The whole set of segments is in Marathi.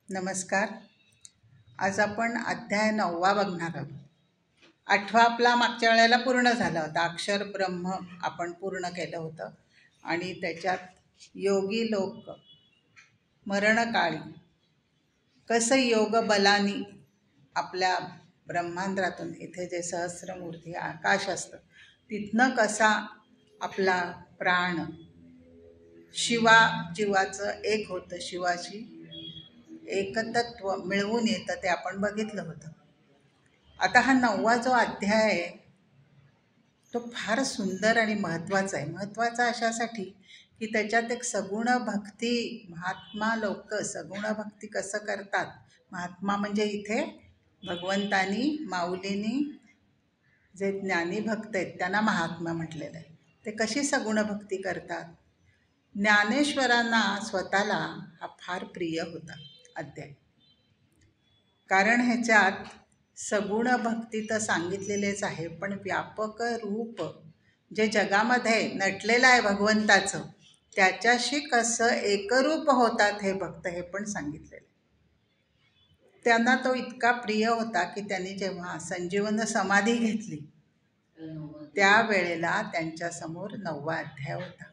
नमस्कार. आज आपण अध्याय 9वा बघणार आहोत. 8वा आपला मागच्या वेळेला पूर्ण झाला होता. अक्षर ब्रह्म आपण पूर्ण केलं होतं आणि त्याच्यात योगी लोक मरणकाळी कसं योग बलानी आपल्या ब्रह्मांडातून इथे जे सहस्रमूर्ती आकाश असतं तिथनं कसा आपला प्राण जीवाचं एक होतं, शिवाशी एकतत्व मिळवून येतं ते आपण बघितलं होतं. आता हा 9वा जो अध्याय आहे तो फार सुंदर आणि महत्त्वाचा आहे. महत्त्वाचा अशासाठी की त्याच्यात एक सगुण भक्ती, महात्मा लोक सगुण भक्ती कसं करतात. महात्मा म्हणजे इथे भगवंतानी माऊलीनी जे ज्ञानी भक्त आहेत त्यांना महात्मा म्हटलेलं आहे. ते कशी सगुण भक्ती करतात. ज्ञानेश्वरांना स्वतःला हा फार प्रिय होता अध्याय, कारण ह्याच्यात सगुण भक्ती तर सांगितलेलेच आहे, पण व्यापक रूप जे जगामध्ये नटलेलं आहे भगवंताचं त्याच्याशी कसं एकरूप होतात हे भक्त हे पण सांगितलेलं. त्यांना तो इतका प्रिय होता की त्यांनी जेव्हा संजीवन समाधी घेतली त्यावेळेला त्यांच्यासमोर 9वा अध्याय होता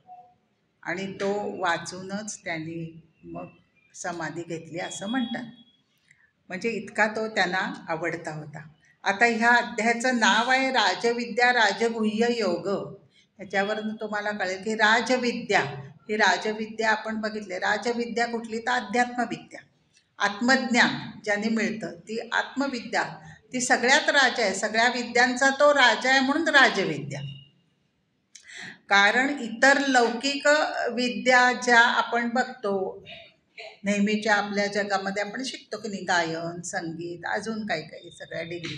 आणि तो वाचूनच त्यांनी मग समाधी घेतली असं म्हणतात. म्हणजे इतका तो त्यांना आवडता होता. आता ह्या अध्यायाचं नाव आहे राजविद्या राजगुह्य योग. ह्याच्यावरून तुम्हाला कळेल की राजविद्या ही राजविद्या आपण बघितले. राजविद्या कुठली तर अध्यात्मविद्या, आत्मज्ञान ज्याने मिळतं ती आत्मविद्या, ती सगळ्यात राजा आहे. सगळ्या विद्यांचा तो राजा आहे म्हणून राजविद्या. कारण इतर लौकिक विद्या ज्या आपण बघतो नेहमीच्या आपल्या जगामध्ये आपण शिकतो की नाही, गायन, संगीत, अजून काही काही सगळ्या डिग्री,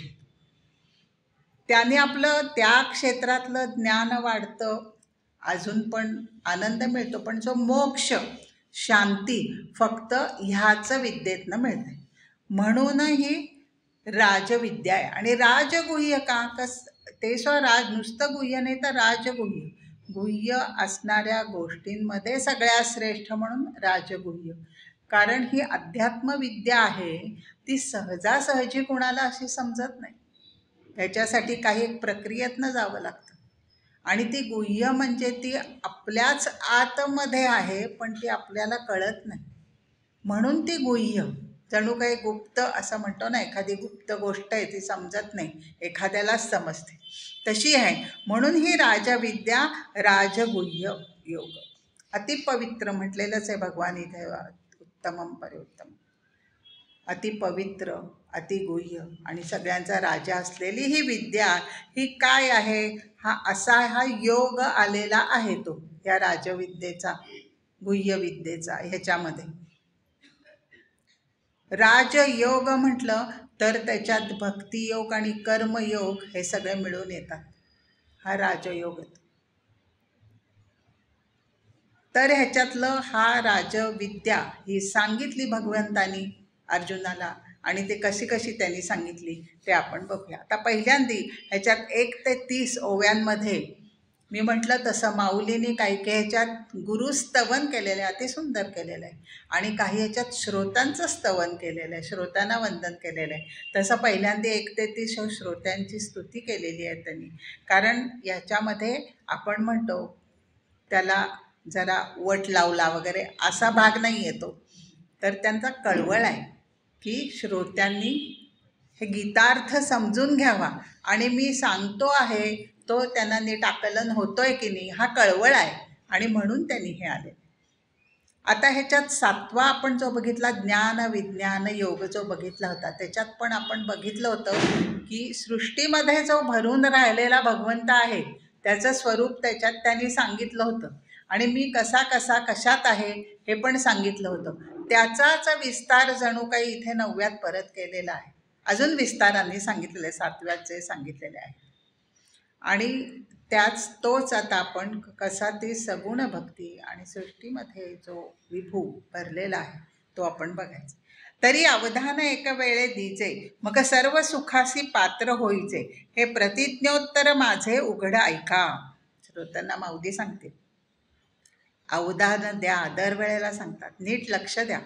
त्याने आपलं त्या क्षेत्रातलं ज्ञान वाढतं, अजून पण आनंद मिळतो. पण जो मोक्ष, शांती फक्त ह्याच विद्येतनं मिळते. म्हणून ही राजविद्या आहे. आणि राजगुह्य का ते राज नुसतं गुह्य नाही तर राजगुह्य, गुह्य असणाऱ्या गोष्टींमध्ये सगळ्यात श्रेष्ठ म्हणून राजगुह्य. कारण ही अध्यात्मविद्या आहे ती सहजासहजी कोणाला अशी समजत नाही. त्याच्यासाठी काही एक प्रक्रियेतनं जावं लागतं. आणि ती गुह्य म्हणजे ती आपल्याच आतमध्ये आहे पण ती आपल्याला कळत नाही, म्हणून ती गुह्य. जणू काही गुप्त असं म्हणतो ना, एखादी गुप्त गोष्ट आहे ती समजत नाही, एखाद्यालाच समजते, तशी आहे. म्हणून ही राजविद्या राजगुह्य योग. अतिपवित्र म्हटलेलंच आहे भगवान इथे, उत्तमम परिउत्तम. अतिपवित्र, अतिगुह्य आणि सगळ्यांचा राजा असलेली ही विद्या ही काय आहे, हा योग आलेला आहे तो या राजविद्येचा, गुह्यविद्येचा. ह्याच्यामध्ये राजयोग म्हटलं तर त्याच्यात भक्तियोग आणि कर्मयोग हे सगळे मिळून येतात. हा राजयोग. तर ह्याच्यातलं हा राजविद्या ही सांगितली भगवंतानी अर्जुनाला, आणि ते कशी कशी त्यांनी सांगितली ते आपण बघूया. आता पहिल्यांदी ह्याच्यात 1 ते 30 ओव्यांमध्ये मी म्हटलं तसं माऊलीने काही काही ह्याच्यात गुरुस्तवन केलेलं आहे, अतिसुंदर केलेलं आहे. आणि काही ह्याच्यात श्रोतांचं स्तवन केलेलं आहे, श्रोत्यांना वंदन केलेलं आहे. तसं पहिल्यांदा 1 ते 30 श्रोत्यांची स्तुती केलेली आहे त्यांनी. कारण याच्यामध्ये आपण म्हणतो त्याला जरा वट लावला वगैरे असा भाग नाही येतो, तर त्यांचा कळवळ आहे की श्रोत्यांनी हे गीतार्थ समजून घ्यावा आणि मी सांगतो आहे तो त्यांना नीट आकलन होतोय की नाही हा कळवळ आहे, आणि म्हणून त्यांनी हे आले. आता ह्याच्यात 7वा आपण जो बघितला ज्ञान विज्ञान योग जो बघितला होता त्याच्यात पण आपण बघितलं होतं की सृष्टीमध्ये जो भरून राहिलेला भगवंत आहे त्याचं स्वरूप त्याच्यात त्यांनी सांगितलं होतं. आणि मी कशात आहे हे पण सांगितलं होतं. त्याचाच विस्तार जणू काही इथे 9व्यात परत केलेला आहे. अजून विस्तारांनी सांगितलेले 7व्यात जे सांगितलेले आहे. आणि तोच आता आपण कसा ती सगुण भक्ती आणि सृष्टीमध्ये जो विभू भरलेला आहे तो आपण बघायचा. तरी अवधान एक वेळे दीजे मग सर्व सुखासी पात्र होईचे, हे प्रतिज्ञोत्तर माझे उघड ऐका. श्रोत्यांना माऊली सांगते अवधान द्या, दरवेळेला सांगतात. नीट लक्ष द्या.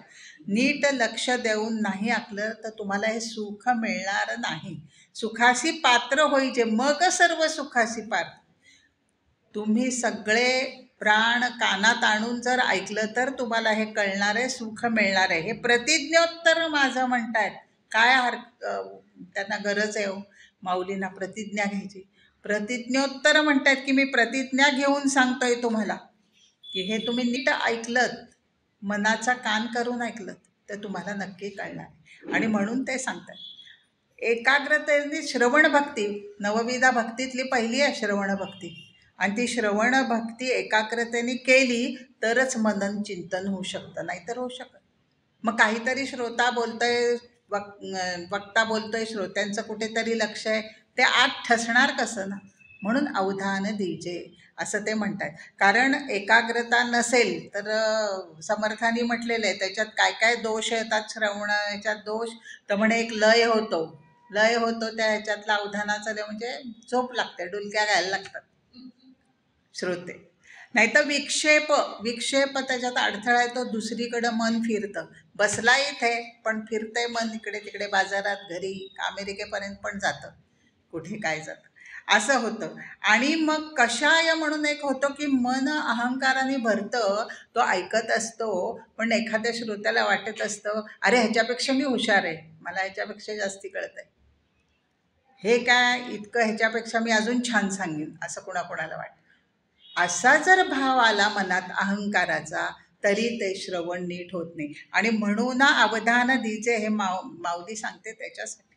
नीट लक्ष देऊन नाही ऐकलं तर तुम्हाला हे सुख मिळणार नाही. सुखासी पात्र होईचे मग सर्व सुखासी पात्र. तुम्ही सगळे प्राण कानात आणून जर ऐकलं तर तुम्हाला हे कळणार आहे, सुख मिळणार आहे. हे प्रतिज्ञोत्तर माझं म्हणतायत. काय त्यांना गरज आहे हो माऊलींना प्रतिज्ञा घ्यायची? प्रतिज्ञोत्तर म्हणतायत की मी प्रतिज्ञा घेऊन सांगतोय तुम्हाला की हे तुम्ही नीट ऐकलत, मनाचा कान करून ऐकलत तर तुम्हाला नक्की कळणार आहे. आणि म्हणून ते सांगतात एकाग्रतेने श्रवण भक्ती, नवविधा भक्तीतली पहिली आहे श्रवण भक्ती. आणि ती श्रवण भक्ती एकाग्रतेने केली तरच मनन चिंतन होऊ शकतं, नाहीतर होऊ शकत. मग काहीतरी श्रोता बोलतोय, वक्ता बोलतोय, श्रोत्यांचं कुठेतरी लक्ष आहे, ते आत ठसणार कसं ना. म्हणून अवधान दीजे असं ते म्हणतात. कारण एकाग्रता नसेल तर समर्थांनी म्हटलेलं आहे त्याच्यात काय काय दोष येतात श्रवणाच्यात दोष. तर म्हणे एक लय होतो त्या ह्याच्यातला अवधानाचा लय म्हणजे झोप लागते, डुलक्या घ्यायला लागतात श्रोते. नाहीतर विक्षेप त्याच्यात अडथळा येतो, दुसरीकडं मन फिरतं. बसला इथे पण फिरतंय मन इकडे तिकडे, बाजारात, घरी, अमेरिकेपर्यंत पण जातं, कुठे काय जातं, असं होतं. आणि मग कषाय म्हणून एक होतं की मन अहंकाराने भरतं, तो ऐकत असतो पण एखाद्या श्रोत्याला वाटत असतं अरे ह्याच्यापेक्षा मी हुशार आहे, मला ह्याच्यापेक्षा जास्ती कळत आहे, हे काय इतकं, ह्याच्यापेक्षा मी अजून छान सांगेन, असं कोणाकोणाला वाटतं. असा जर भाव आला मनात अहंकाराचा तरी ते श्रवण नीट होत नाही. आणि म्हणून अवधान दीजे हे माऊली सांगते त्याच्यासाठी.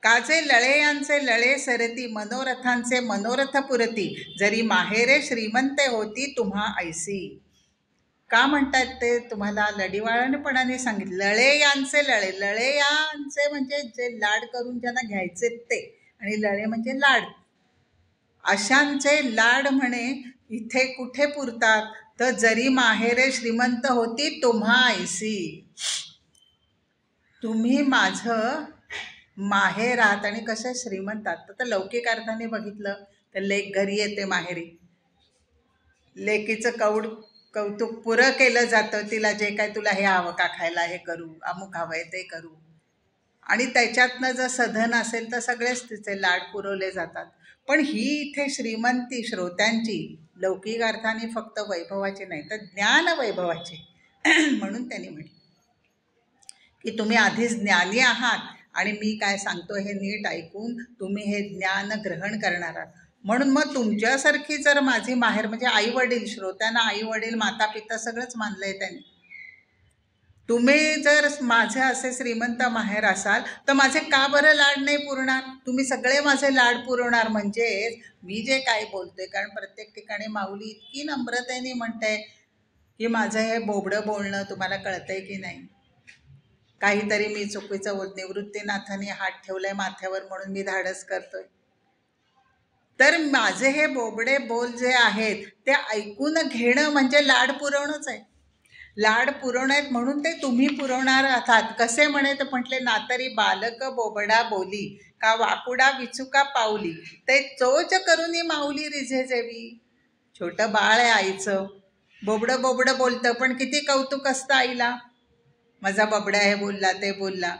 काचे लळे यांचे लळे सरती, मनोरथांचे मनोरथ पुरती, जरी माहेरे श्रीमंते होती तुम्हा ऐसी. का म्हणतात ते तुम्हाला लढीवाळपणाने सांगितलं. लळे यांचे लळे, लळे यांचे म्हणजे जे लाड करून ज्यांना घ्यायचे ते, आणि लळे म्हणजे लाड. अशांचे लाड म्हणे इथे कुठे पुरतात तर जरी माहेरे श्रीमंत होती तुम्हा ऐसी. तुम्ही माझं माहेर आहात आणि कसं श्रीमंत आहात. तर लौकिक अर्थाने बघितलं तर लेक घरी येते माहेरी, लेकीचं कौतुक पुरं केलं जातं, तिला जे काय तुला हे हवं का खायला, हे करू, अमुक हवं आहे ते करू. आणि त्याच्यातनं जर सधन असेल तर सगळेच तिचे लाड पुरवले जातात. पण ही इथे श्रीमंती श्रोत्यांची लौकिक अर्थाने फक्त वैभवाची नाही तर ज्ञान वैभवाची. म्हणून त्यांनी म्हटलं की तुम्ही आधीच ज्ञानी आहात आणि मी काय सांगतो हे नीट ऐकून तुम्ही हे ज्ञान ग्रहण करणार आहात. म्हणून मग तुमच्यासारखी जर माझी माहेर म्हणजे आई वडील, श्रोत्यांना आई वडील माता पिता सगळंच मानलंय त्यांनी. तुम्ही जर माझे असे श्रीमंत माहेर असाल तर माझे का बरं लाड नाही पुरणार? तुम्ही सगळे माझे लाड पुरवणार. म्हणजेच मी जे काय बोलतोय, कारण प्रत्येक ठिकाणी माऊली इतकी नम्रतेने म्हणते की माझं हे बोबडं बोलणं तुम्हाला कळतंय की नाही, काहीतरी मी चुकीचं बोलते, निवृत्तीनाथाने हात ठेवलाय माथ्यावर म्हणून मी धाडस करतोय. तर माझे हे बोबडे बोल जे आहेत ते ऐकून घेणं म्हणजे लाड पुरवणंच आहे. लाड पुरवण्यात म्हणून ते तुम्ही पुरवणार आहात. कसे म्हणे तर म्हटले नातरी बालक बोबडा बोली, का वाकुडा विचुका पावली, ते चोच करून माऊली रिझे जेवी. छोटं बाळ आहे आईचं, बोबडं बोबडं बोलतं पण किती कौतुक असतं आईला. माझा बबडा हे बोलला ते बोलला,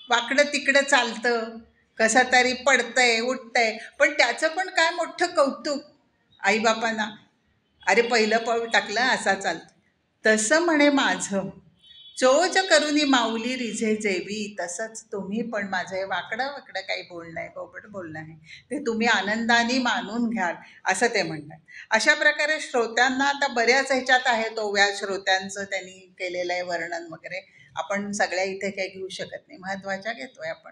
वाकडं तिकडं चालतं, कसं तरी पडतंय उठतंय, पण त्याचं पण काय मोठं कौतुक आईबापांना. अरे पहिलं पाऊल टाकलं असा चालतं. तसं म्हणे माझं चोच करुनी माऊली रिझे जेवी, तसंच तुम्ही पण माझं हे वाकडं वाकडं काही बोलणं आहे, बोबड बोलणं आहे, ते तुम्ही आनंदाने मानून घ्याल असं ते म्हणतात. अशा प्रकारे श्रोत्यांना आता बऱ्याच ह्याच्यात आहे तो व्या श्रोत्यांचं त्यांनी केलेलं आहे वर्णन वगैरे. आपण सगळ्या इथे काही घेऊ शकत नाही, महत्त्वाच्या घेतोय आपण.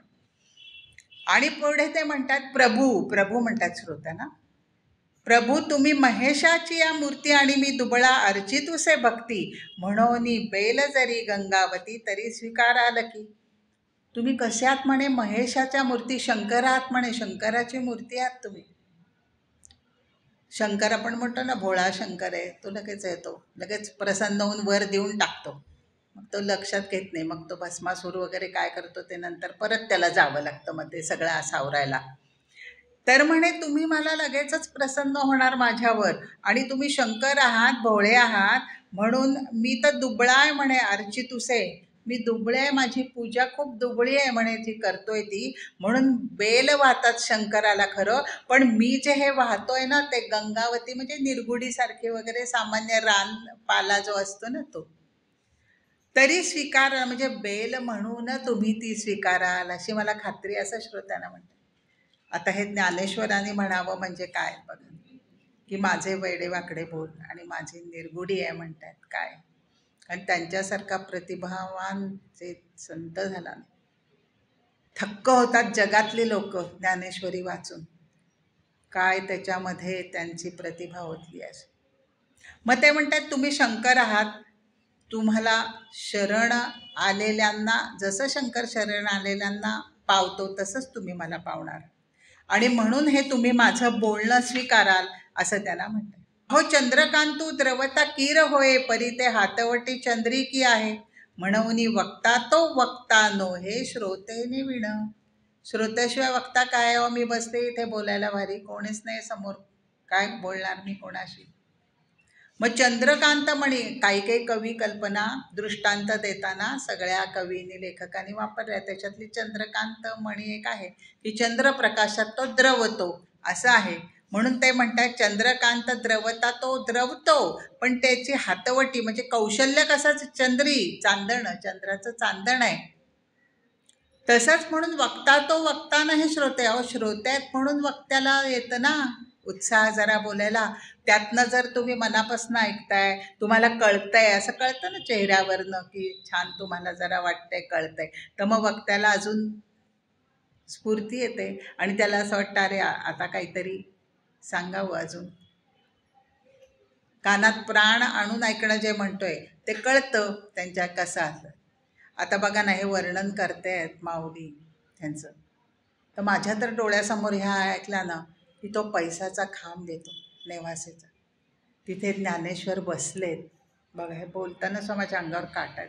आणि पुढे ते म्हणतात प्रभू म्हणतात श्रोत्यांना. प्रभू तुम्ही महेशाची या मूर्ती आणि मी दुबळा अर्चितुसे भक्ती, म्हणून बेल जरी गंगावती तरी स्वीकाराल की. तुम्ही कसे आहात म्हणे? महेशाच्या मूर्ती. शंकर आहात म्हणे, शंकराची मूर्ती आहात तुम्ही. शंकर आपण म्हणतो ना भोळा शंकर आहे, तो लगेच येतो, लगेच प्रसन्न होऊन वर देऊन टाकतो, मग तो लक्षात घेत नाही, मग तो भस्मासूर वगैरे काय करतो ते नंतर परत त्याला जावं लागतं मग ते सगळं सावरायला. तर म्हणे तुम्ही मला लगेचच प्रसन्न होणार माझ्यावर, आणि तुम्ही शंकर आहात, भोळे आहात, म्हणून मी तर दुबळा आहे म्हणे अर्ची तुसे, मी दुबळे आहे, माझी पूजा खूप दुबळी आहे म्हणे जी करतोय ती, म्हणून बेल वाहतात शंकराला खरं, पण मी जे हे वाहतोय ना ते गंगावती म्हणजे निरगुडीसारखे वगैरे सामान्य रान पाला जो असतो ना तो, तरी स्वीकारा, म्हणजे बेल म्हणून तुम्ही ती स्वीकाराल अशी मला खात्री, असं श्रोत्यांना म्हणते. आता हे ज्ञानेश्वरांनी म्हणावं म्हणजे काय बघा, की माझे वेडेवाकडे बोल आणि माझी निर्गुडी आहे म्हणतात काय, कारण त्यांच्यासारखा प्रतिभावान जे संत झाला नाही, थक्क होतात जगातली लोक ज्ञानेश्वरी वाचून, काय त्याच्यामध्ये त्यांची प्रतिभा होतली आहे. मग ते म्हणतात तुम्ही शंकर आहात, तुम्हाला शरण आलेल्यांना, जसं शंकर शरण आलेल्यांना पावतो तसंच तुम्ही मला पावणार, आणि म्हणून हे तुम्ही माझं बोलणं स्वीकाराल असं त्याला म्हणतात. हो चंद्रकांतू द्रवता कीर होय, परी ते हातवटी चंद्रिकी आहे, म्हणून वक्ता तो वक्ता नो हे श्रोते निविण. श्रोत्याशिवाय वक्ता काय हो, मी बसते इथे बोलायला, भारी कोणीच नाही समोर, काय बोलणार मी कोणाशी. मग चंद्रकांत म्हणे, काही काही कवी कल्पना दृष्टांत देताना सगळ्या कवींनी लेखकांनी वापरल्या, त्याच्यातली चंद्रकांत म्हणी एक आहे की चंद्रप्रकाशात तो द्रवतो असं आहे, म्हणून ते म्हणतात चंद्रकांत द्रवता तो द्रवतो, पण त्याची हातवटी म्हणजे कौशल्य कसंच चंद्री चांदण, चंद्राचं चांदण आहे, तसंच म्हणून वक्ता तो वक्ताना हे श्रोते. अहो श्रोते आहेत म्हणून वक्त्याला येतं ना उत्साह जरा बोलायला, त्यातनं जर तुम्ही मनापासून ऐकताय, तुम्हाला कळतंय, असं कळतं ना चेहऱ्यावरनं की छान तुम्हाला जरा वाटतंय, कळतंय, तर मग वक्त्याला अजून स्फूर्ती येते आणि त्याला असं वाटतं अरे आता काहीतरी सांगावं अजून, कानात प्राण आणून ऐकणं जे म्हणतोय ते कळतं त्यांच्या कसं असं. आता बघा ना, हे वर्णन करते आहेत माऊली त्यांचं, तर माझ्या तर डोळ्यासमोर ह्या ऐकल्या ना की तो पैसाचा खांब देतो नेवासेचा, तिथे ज्ञानेश्वर बसलेत बघा, हे बोलताना सो माझ्या अंगावर काटात,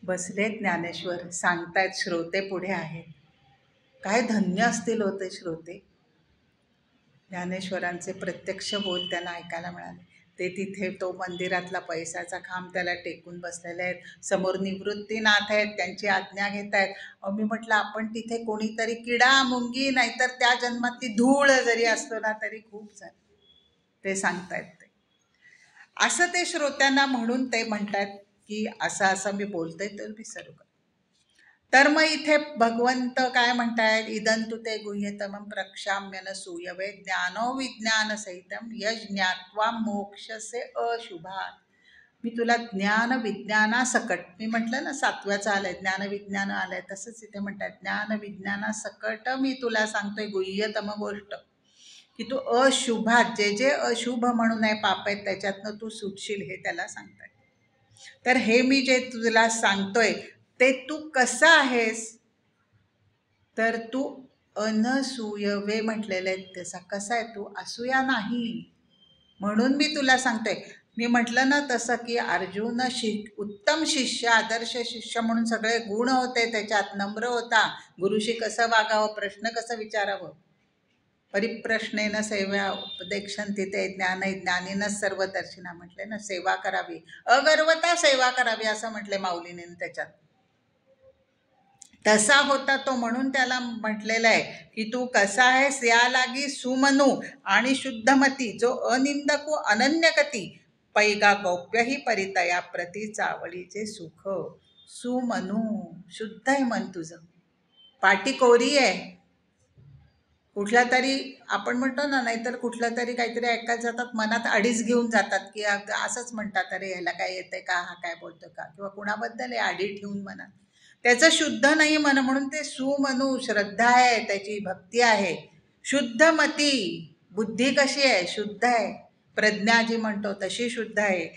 बसलेत ज्ञानेश्वर, सांगतायत, श्रोते पुढे आहेत, काय धन्य असतील होते श्रोते, ज्ञानेश्वरांचे प्रत्यक्ष बोल त्यांना ऐकायला मिळाले. ते तिथे तो मंदिरातला पैशाचा खांब त्याला टेकून बसलेले आहेत, समोर निवृत्तीनाथ आहेत, त्यांची आज्ञा घेत आहेत. मी म्हटलं आपण तिथे कोणीतरी किडा मुंगी नाहीतर त्या जन्मातली धूळ जरी असतो ना तरी खूप झालं, ते सांगतायत ते असं, ते श्रोत्यांना म्हणून ते म्हणतात की असं असं मी बोलतोय तर विसरू का. तर मग इथे भगवंत काय म्हणतायत, इदंतु ते गुह्यतमं प्रक्षाम्यन सूयवे ज्ञानो विज्ञान सहितम यश ज्ञात्वा मोक्षसे अशुभात. मी तुला ज्ञान विज्ञानासकट, मी म्हटलं ना 7व्याचं आलंय ज्ञान विज्ञान आलंय, तसंच इथे म्हणतात ज्ञान विज्ञानासकट मी तुला सांगतोय गुह्यतम गोष्ट, की तू अशुभात, जे जे अशुभ म्हणून आहे पाप आहेत त्याच्यातनं तू सुटशील, हे त्याला सांगताय. तर हे मी जे तुला सांगतोय ते तू कसा आहेस, तर तू अनसूयवे म्हटलेले आहेत, तसा कसा आहे तू, असूया नाही, म्हणून मी तुला सांगतोय. मी म्हटलं ना तसं की अर्जुन उत्तम शिष्य, आदर्श शिष्य म्हणून सगळे गुण होते त्याच्यात, नम्र होता, गुरुशी कसं वागावं, प्रश्न कसं विचारावं, परिप्रश्नेन सेवा उपदेक्षण तिथे ज्ञान ज्ञानीनं सर्वदर्शिना म्हटले ना, सेवा करावी, अगर्वता सेवा करावी असं म्हटले माऊलीने त्याच्यात, तसा होता तो, म्हणून त्याला म्हटलेलं आहे की तू कसा आहेस या लागी सुमनू आणि शुद्धमती, जो अनिंदकू अनन्यगती, पैगा गौप्यही परितया प्रति चावळीचे सुख. सुमनू, शुद्ध आहे मन तुझं, पाटी कोरी आहे, कुठला तरी आपण म्हणतो ना, नाहीतर कुठलं तरी काहीतरी ऐकायला जातात मनात अडीच घेऊन जातात की असंच म्हणतात अरे ह्याला काय येते का, हा काय बोलतो का, किंवा कुणाबद्दल आहे आडी ठेवून मनात, त्याचं शुद्ध नाही मन, म्हणून ते सुमनू, श्रद्धा आहे त्याची, भक्ती आहे, शुद्धमती, बुद्धी कशी आहे, शुद्ध आहे, प्रज्ञा जी म्हणतो तशी शुद्ध आहे,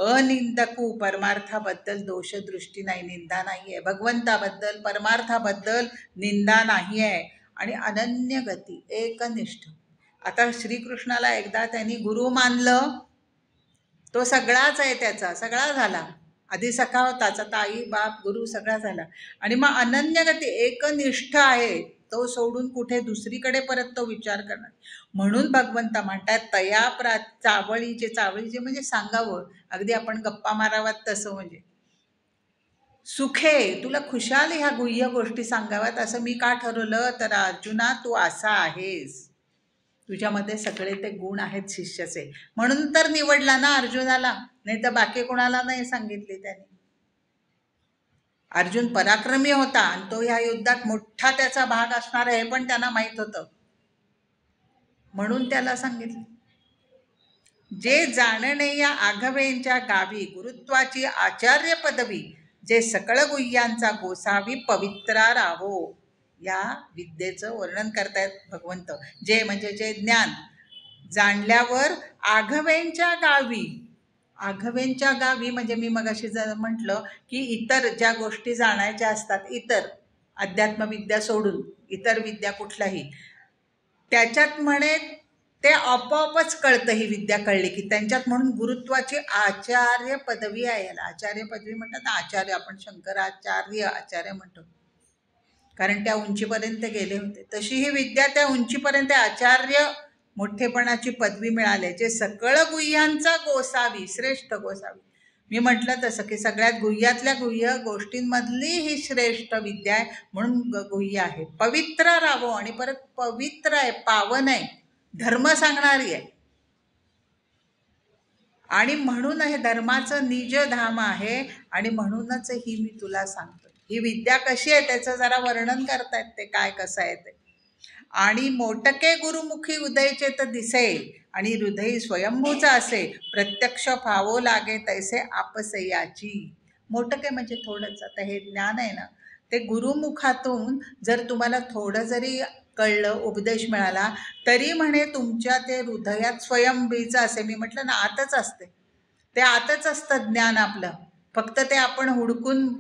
अनिंदकू, परमार्थाबद्दल दोषदृष्टी नाही, निंदा नाही आहे, भगवंताबद्दल परमार्थाबद्दल निंदा नाही आहे, आणि अनन्य गती, एकनिष्ठ. आता श्रीकृष्णाला एकदा त्यांनी गुरु मानलं, तो सगळाच आहे त्याचा, सगळा झाला, आधी सखा होताच, आता आई बाप गुरु सगळा झाला, आणि मग अनन्य गती, एकनिष्ठ आहे तो सोडून कुठे दुसरीकडे परत तो विचार करणार. म्हणून भगवंत म्हणतात तया चावळीचे म्हणजे सांगावं, अगदी आपण गप्पा माराव्यात तसं, म्हणजे सुखे तुला खुशाल ह्या गुह्य गोष्टी सांगाव्यात असं मी का ठरवलं, तर अर्जुना तू असा आहेस, तुझ्यामध्ये सगळे ते गुण आहेत शिष्याचे, म्हणून तर निवडला ना अर्जुनाला, नाही तर बाकी कोणाला नाही सांगितले त्याने. अर्जुन पराक्रमी होता आणि तो ह्या युद्धात मोठा त्याचा भाग असणार आहे हे पण त्यांना माहीत होतं, म्हणून त्याला सांगितलं. जे जाणणे या आघवेंच्या गावी गुरुत्वाची आचार्य पदवी, जे सकळ गुह्यांचा गोसावी पवित्रा राहो. या विद्येचं वर्णन करतायत भगवंत. जे म्हणजे जे ज्ञान जाणल्यावर आघवेंच्या गावी, आघवेंच्या गावी म्हणजे मी मगाशी म्हटलं की इतर ज्या गोष्टी जाणायच्या असतात, इतर अध्यात्मविद्या सोडून इतर विद्या कुठल्याही, त्याच्यात म्हणे ते आपोआपच कळतं ही विद्या कळली की त्यांच्यात. म्हणून गुरुत्वाची आचार्य पदवी आहे. याला आचार्य पदवी म्हणतात ना, आचार्य आपण शंकराचार्य आचार्य म्हणतो, कारण त्या उंचीपर्यंत गेले होते. तशी ही विद्या त्या उंचीपर्यंत आचार्य मोठेपणाची पदवी मिळाली, जे सकळ गुह्यांचा गोसावी, श्रेष्ठ गोसावी. मी म्हटलं तसं की सगळ्यात गुह्यातल्या गुह्य गोष्टींमधली ही श्रेष्ठ विद्या आहे, म्हणून गुह्य आहे. पवित्र राहो, आणि परत पवित्र आहे, पावन आहे, धर्म सांगणारी आहे, आणि म्हणून हे धर्माचं निज धाम आहे, आणि म्हणूनच ही मी तुला सांगतो. ही विद्या कशी आहे त्याचं जरा वर्णन करतायत ते, काय कसं आहे ते. आणि मोटके गुरुमुखी उदयचे तर दिसे, आणि हृदय स्वयंभूचा असे, प्रत्यक्ष फावो लागे तैसे आपसयाची. मोटके म्हणजे थोडंच. आता हे ज्ञान आहे ना, ते गुरुमुखातून जर तुम्हाला थोडं जरी कळलं, उपदेश मिळाला, तरी म्हणे तुमच्या ते हृदयात स्वयंभूचं असे. मी म्हटलं ना, आतच असते ते, आतच असतं ज्ञान आपलं, फक्त ते आपण हुडकून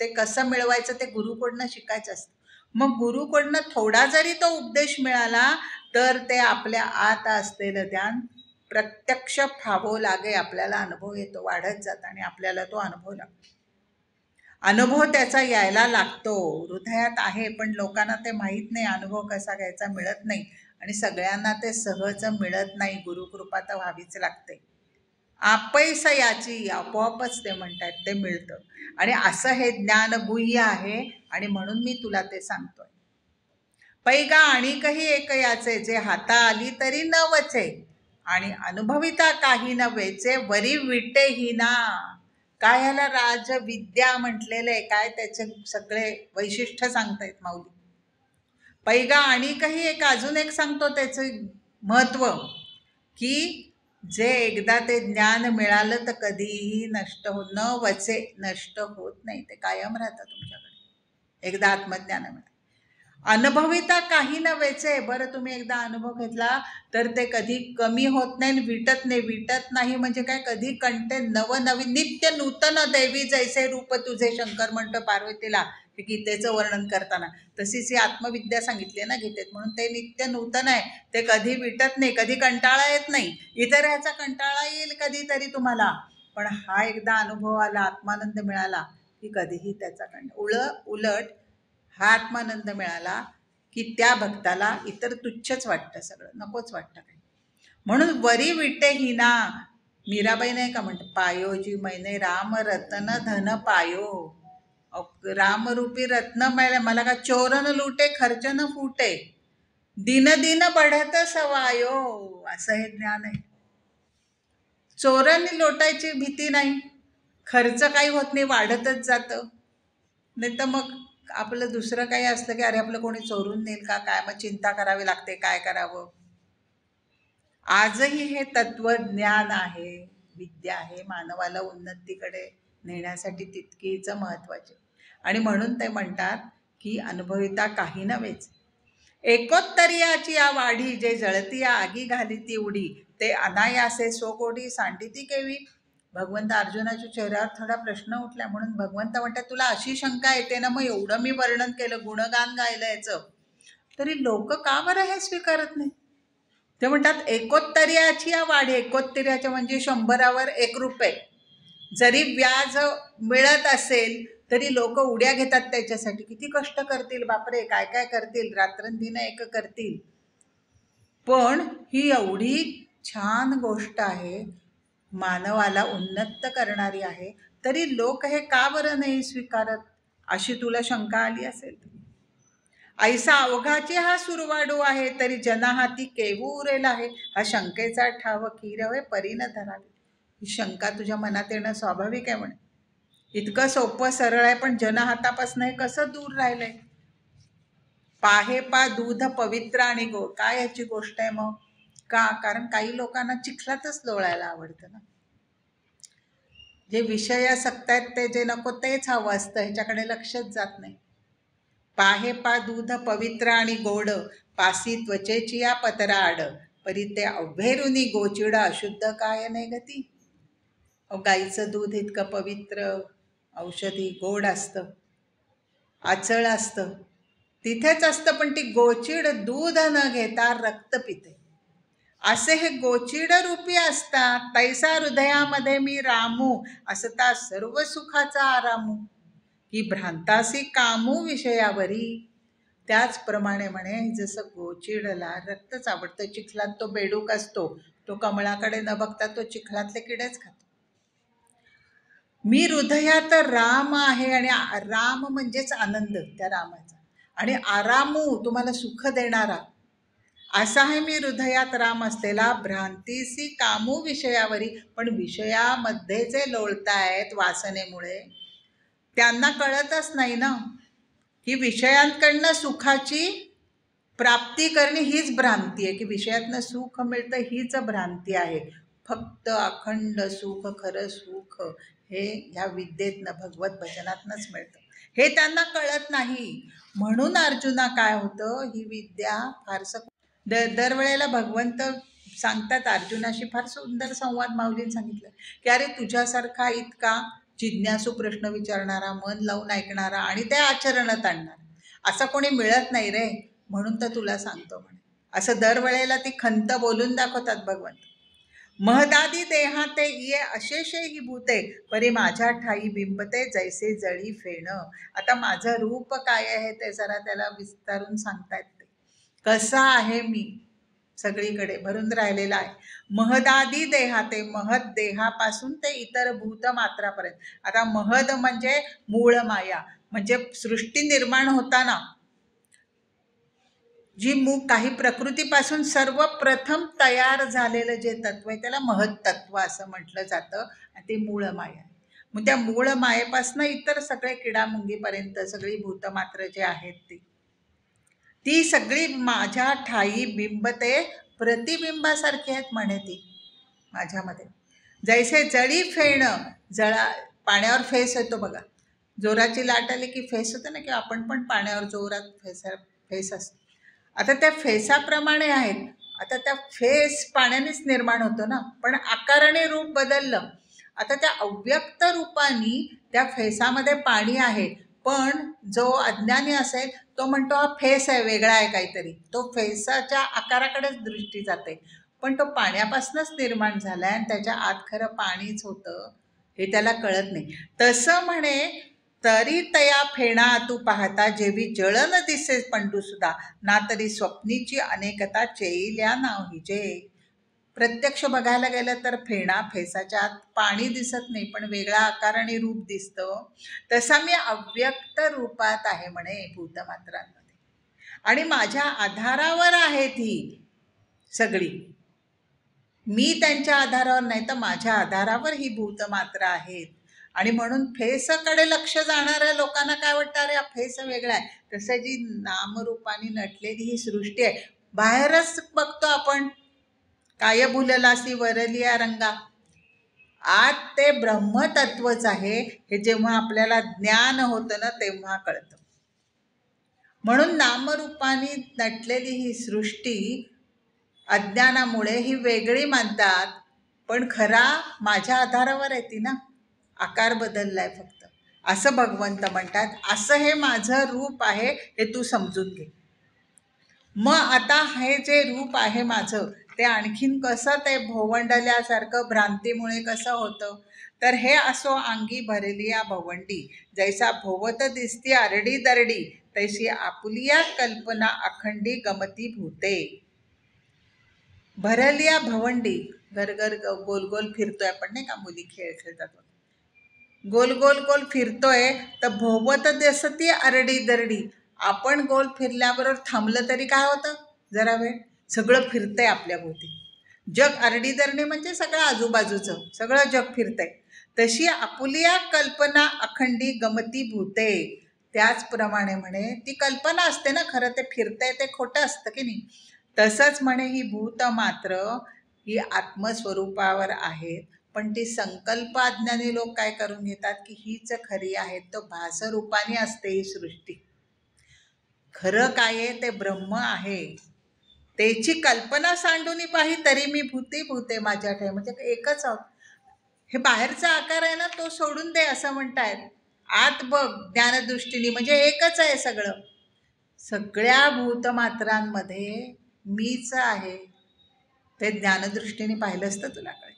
ते कसं मिळवायचं ते गुरुकडनं शिकायचं असतं. मग गुरुकडनं थोडा जरी तो उपदेश मिळाला तर ते आपल्या आत असलेलं ज्ञान प्रत्यक्ष फावो लागे, आपल्याला अनुभव येतो, वाढत जात, आणि आपल्याला तो अनुभव लागतो. अनुभव त्याचा यायला लागतो, हृदयात आहे, पण लोकांना ते माहीत नाही अनुभव कसा घ्यायचा, मिळत नाही. आणि सगळ्यांना ते सहज मिळत नाही, गुरुकृपा तर व्हावीच लागते. आपैसयाची, आपोआपच ते म्हणतात ते मिळतं. आणि असं हे ज्ञान गुह्य आहे, आणि म्हणून मी तुला ते सांगतोय. पैगा आणिकही एक याचे, जे हाता आली तरी न वचे, आणि अनुभविता काही न वेचे, वरी विटे ना. काय ह्याला राजविद्या म्हटलेलं आहे, काय त्याचे सगळे वैशिष्ट्य सांगतायत माऊली. पैगा आणिकही एक, अजून एक सांगतो त्याचं महत्त्व, की जे एकदा ते ज्ञान मिळालं तर कधीही नष्ट न वचे, नष्ट होत नाही, ते कायम राहतं तुमच्याकडे. एकदा आत्मज्ञान मिळालं. अनुभविता काही न वेचे, बरं तुम्ही एकदा अनुभव घेतला तर ते कधी कमी होत नाही, विटत नाही. विटत नाही म्हणजे काय, कधी कंटे नवनवीन, नित्य नूतन देवी जैसे रूप तुझे, शंकर म्हणतो पार्वतीला गीतेचं वर्णन करताना. तशीच ही आत्मविद्या सांगितली आहे ना गीतेत, म्हणून ते नित्य नूतन आहे, ते कधी विटत नाही, कधी कंटाळा येत नाही. इतर ह्याचा कंटाळा येईल कधीतरी तुम्हाला, पण हा एकदा अनुभव आला, आत्मानंद मिळाला की कधीही त्याचा उलट हा आत्मानंद मिळाला की त्या भक्ताला इतर तुच्छच वाटतं, सगळं नकोच वाटतं काही. म्हणून वरी विटे हिना, मीराबाई नाही का म्हणते, पायोजी मैने राम रतन धन पायो, रामरूपी रत्न मिळाले मला, का चोरन लुटे खर्च न फुटे, दिन दिन बढत सवायो. असं हे ज्ञान आहे. चोरांनी लोटायची भीती नाही, खर्च काही होत नाही, वाढतच जातं. नाही तर मग आपलं दुसरं काही असलं की अरे आपलं कोणी चोरून नेईल का काय, मग चिंता करावी लागते काय करावं. आजही हे तत्वज्ञान आहे, विद्या आहे, मानवाला उन्नतीकडे नेण्यासाठी तितकीच महत्त्वाचे. आणि म्हणून ते म्हणतात की अनुभविता काही नव्हेच, एकोत्तरीयाची या वाढी, जे जळती या आगी घाली ती उडी, ते अनायासे सोकोडी सांडिती केवी. भगवंत अर्जुनाच्या चेहऱ्यावर थोडा प्रश्न उठला, म्हणून भगवंत म्हणतात तुला अशी शंका येते ना, मग एवढं मी वर्णन केलं, गुणगान गायलं याचं, तरी लोक का बरं हे स्वीकारत नाही. ते म्हणतात एकोत्तरीयाची या वाढी, एकोत्तरीयाच्या म्हणजे 100वर 1 रुपये जरी व्याज मिळत असेल तरी लोक उड्या घेतात त्याच्यासाठी. किती कष्ट करतील बापरे, काय काय करतील, रात्रंदिन एक करतील. पण ही एवढी छान गोष्ट आहे, मानवाला उन्नत करणारी आहे, तरी लोक हे का बरं नाही स्वीकारत, अशी तुला शंका आली असेल. ऐसा अवघाची हा सुरवाडू आहे, तरी जनाहाती केवू उरेल आहे. हा शंकेचा ठाव खीर होय परीन धरावी. ही शंका तुझ्या मनात येणं स्वाभाविक आहे म्हणे. इतकं सोपं सरळ आहे, पण जनहातापासून हे कसं दूर राहिलंय. पाहे पा दूध पवित्र आणि गोड. काय याची गोष्ट आहे मग? का? कारण काही लोकांना चिखलातच लोळायला आवडतं ना. जे विषयासक्त आहेत ते, जे नको तेच हवं असतं, ह्याच्याकडे लक्षच जात नाही. पाहे पा दूध पवित्र आणि गोड, पासी त्वचेची या पतरा आड, परी ते अभेरुनी गोचिड अशुद्ध काय नाही गती. गाईचं दूध इतकं पवित्र, औषधी, गोड असतं, आचळ असतं, तिथेच असतं, पण ती गोचिड दूध न घेता रक्त पिते. असे हे गोचिड रूपी असतात. तैसा हृदयामध्ये मी रामू, असता सर्व सुखाचा आरामू. की भ्रांतासी कामू विषयावरी. त्याचप्रमाणे म्हणे, जसं गोचिडला रक्तच आवडतं, चिखलात तो बेडूक असतो, तो कमळाकडे न बघता तो चिखलातले किडेच खातो. मी हृदयात राम आहे, आणि राम म्हणजेच आनंद त्या रामाचा, आणि आरामू तुम्हाला सुख देणारा, असा आहे मी हृदयात राम असलेला. भ्रांतीसी कामू विषयावरी, पण विषयामध्ये जे लोळतायत वासनेमुळे, त्यांना कळतच नाही ना की विषयांकडनं सुखाची प्राप्ती करणे हीच भ्रांती आहे, की विषयातनं सुख मिळतं हीच भ्रांती आहे. फक्त अखंड सुख, खरं सुख हे ह्या विद्येतनं, भगवत भजनातनंच मिळतं. हे त्यांना कळत नाही. म्हणून अर्जुना काय होतं, ही विद्या फारसं दरवेळेला भगवंत सांगतात अर्जुनाशी. फार सुंदर संवाद माऊलींनी सांगितलं की अरे तुझ्यासारखा इतका जिज्ञासू प्रश्न विचारणारा, मन लावून ऐकणारा आणि ते आचरणात आणणारा असा कोणी मिळत नाही रे, म्हणून तर तुला सांगतो म्हणे. असं दरवेळेला ती खंत बोलून दाखवतात भगवंत. महदादी देहा ते ये अशेषे ही भूते, परी माझ्या ठाई बिंबते जैसे जळी फेण. आता माझं रूप काय आहे ते जरा त्याला विस्तारून सांगतायत. ते कसा आहे मी, सगळीकडे भरून राहिलेला आहे. महदादी देहाते, महद देहापासून ते इतर भूत मात्रापर्यंत. आता महद म्हणजे मूळ माया, म्हणजे सृष्टी निर्माण होताना जी काही प्रकृतीपासून सर्वप्रथम तयार झालेलं जे तत्व आहे त्याला महद तत्व असं म्हटलं जातं, आणि ते मूळ माया. मग त्या मूळ मायेपासून इतर सगळे किडामुंगीपर्यंत सगळी भूतमात्र जे आहेत ती सगळी माझ्या ठाई बिंबते, प्रतिबिंबासारखी आहेत म्हणे ती माझ्यामध्ये. जैसे जळी फेण, पाण्यावर फेस येतो बघा, जोराची लाट आली की फेस होतं ना, की आपण पण पाण्यावर जोरात फेस असतो. आता त्या फेसाप्रमाणे आहेत. आता त्या फेस पाण्यानेच निर्माण होतो ना, पण आकाराने रूप बदललं. आता त्या अव्यक्त रूपाने त्या फेसामध्ये पाणी आहे, पण जो अज्ञानी असेल तो म्हणतो हा फेस आहे, वेगळा आहे काहीतरी, तो फेसाच्या आकाराकडेच दृष्टी जाते. पण तो पाण्यापासूनच निर्माण झाला आहे, आणि त्याच्या आत खरं पाणीच होतं हे त्याला कळत नाही. तसं म्हणे, तरी तया फेणा तू पाहता, जेवी जळ न दिसे पंडू सुद्धा, ना तरी स्वप्नीची अनेकता चेईल्या नाव जे. प्रत्यक्ष बघायला गेलं तर फेणा, फेसाच्या आत पाणी दिसत नाही, पण वेगळा आकार आणि रूप दिसतं. तसा मी अव्यक्त रूपात आहे म्हणे भूतमात्रांमध्ये, आणि माझ्या आधारावर आहे ती सगळी. मी त्यांच्या आधारावर नाही, तर माझ्या आधारावर ही भूतमात्र आहेत. आणि म्हणून फेसकडे लक्ष जाणाऱ्या लोकांना काय वाटतं, अरे हा फेस वेगळा आहे. तसं जी नामरूपाने नटलेली ही सृष्टी आहे, बाहेरच बघतो आपण काय भुललासी वरलिया रंगा, आत ते ब्रह्मतत्वच आहे. हे जेव्हा आपल्याला ज्ञान होतं ना तेव्हा कळतं. म्हणून नामरूपाने नटलेली ही सृष्टी अज्ञानामुळे ही वेगळी मानतात, पण खरा माझ्या आधारावर आहे ती ना, आकार बदललाय फक्त, असं भगवंत म्हणतात. असं हे माझं रूप आहे हे तू समजून घे. मग आता हे जे रूप आहे माझं ते आणखीन कसं ते भोवंडल्यासारखं भ्रांतीमुळे कसं होतं, तर हे असो अंगी भरलिया भवंडी, जैसा भोवत दिसती आरडी दरडी, तैसी आपुलिया कल्पना अखंडी गमती भूते. भरलिया भवंडी, घर घर गोल गोल फिरतोय आपण नाही का, मुली खेळ खेळतात, गोल गोल गोल फिरतोय. तर भोवत दिसती आरडी दरडी, आपण गोल फिरल्याबरोबर थांबलं तरी काय होतं, जरा वेळ सगळं फिरतंय आपल्या भोवती. जग आरडीदरणी म्हणजे सगळं आजूबाजूचं सगळं जग फिरतंय. तशी आपुलिया कल्पना अखंडी गमती भूते. त्याचप्रमाणे म्हणे ती कल्पना असते ना, खरं ते फिरतंय ते खोटं असतं की नाही. तसंच म्हणे ही भूत मात्र ही आत्मस्वरूपावर आहेत, पण ती संकल्प अज्ञानी लोक काय करून घेतात की हीच खरी आहेत. तो भासरूपाने असते ही सृष्टी. खरं काय आहे ते ब्रह्म आहे. त्याची कल्पना सांडून पाही तरी मी भूते भूते माझ्या ठे, म्हणजे एकच आहोत. हे बाहेरचा आकार आहे ना तो सोडून दे असं म्हणतायत. आत बघ ज्ञानदृष्टीने, म्हणजे एकच आहे सगळं. सगळ्या भूतमात्रांमध्ये मीच आहे. ते ज्ञानदृष्टीने पाहिलं असतं तुला कळेल.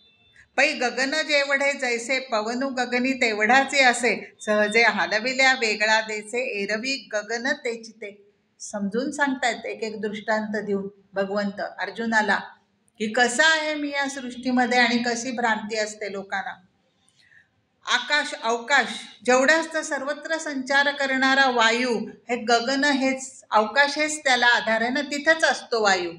पै गगन जेवढे जैसे पवनु गगनी तेवढाचे असे, सहजे हलविल्या वेगळा देसे एरवी गगन तेची ते. समजून सांगतायत एक एक दृष्टांत देऊन भगवंत अर्जुनाला की कसं आहे मी या सृष्टीमध्ये आणि कशी भ्रांती असते लोकांना. आकाश अवकाश जेवढं असतं, सर्वत्र संचार करणारा वायू, हे गगन हेच अवकाश हेच त्याला आधार आहे ना, तिथेच असतो वायू.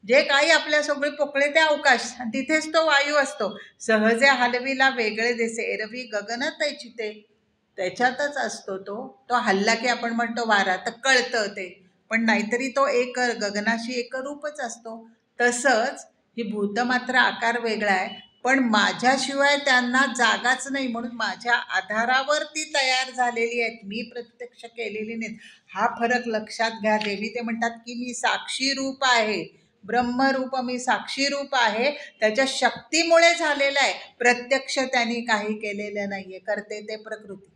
जे काही आपल्या सगळे पोकळे ते अवकाश, तिथेच तो वायू असतो. सहजे हलवीला वेगळे देसे एरवी गगन तैचिते, त्याच्यातच असतो तो. तो हल्ला की आपण म्हणतो वारा, तर कळतं ते, पण नाहीतरी तो एक गगनाशी एकरूपच असतो. तसंच ही भूत मात्र आकार वेगळा आहे, पण माझ्याशिवाय त्यांना जागाच नाही, म्हणून माझ्या आधारावर ती तयार झालेली आहेत, मी प्रत्यक्ष केलेली नाहीत. हा फरक लक्षात घ्या. देवी ते म्हणतात की मी साक्षी रूप आहे, ब्रह्मरूप मी साक्षी रूप आहे, त्याच्या शक्तीमुळे झालेलं आहे. प्रत्यक्ष त्यांनी काही केलेलं नाहीये. करते ते प्रकृती.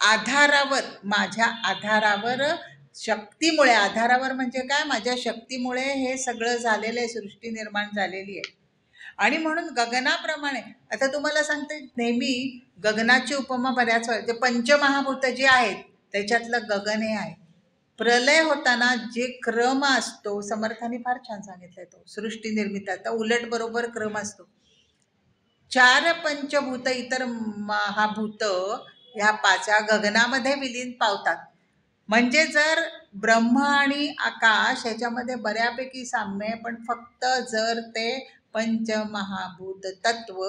आधारावर, माझ्या आधारावर, शक्तीमुळे, आधारावर म्हणजे काय, माझ्या शक्तीमुळे हे सगळं झालेलं आहे, सृष्टी निर्माण झालेली आहे. आणि म्हणून गगनाप्रमाणे, आता तुम्हाला सांगते, नेहमी गगनाची उपमा बऱ्याच वेळ, जे पंचमहाभूत जे आहेत त्याच्यातलं गगन हे आहे. प्रलय होताना जे क्रम असतो, समर्थाने फार छान सांगितलंय तो, सृष्टी निर्मितीचा उलट बरोबर क्रम असतो. 4 पंचभूत इतर महाभूत ह्या 5 गगनामध्ये विलीन पावतात. म्हणजे जर ब्रह्म आणि आकाश ह्याच्यामध्ये बऱ्यापैकी साम्य आहे, पण फक्त जर ते पंचमहाभूत तत्व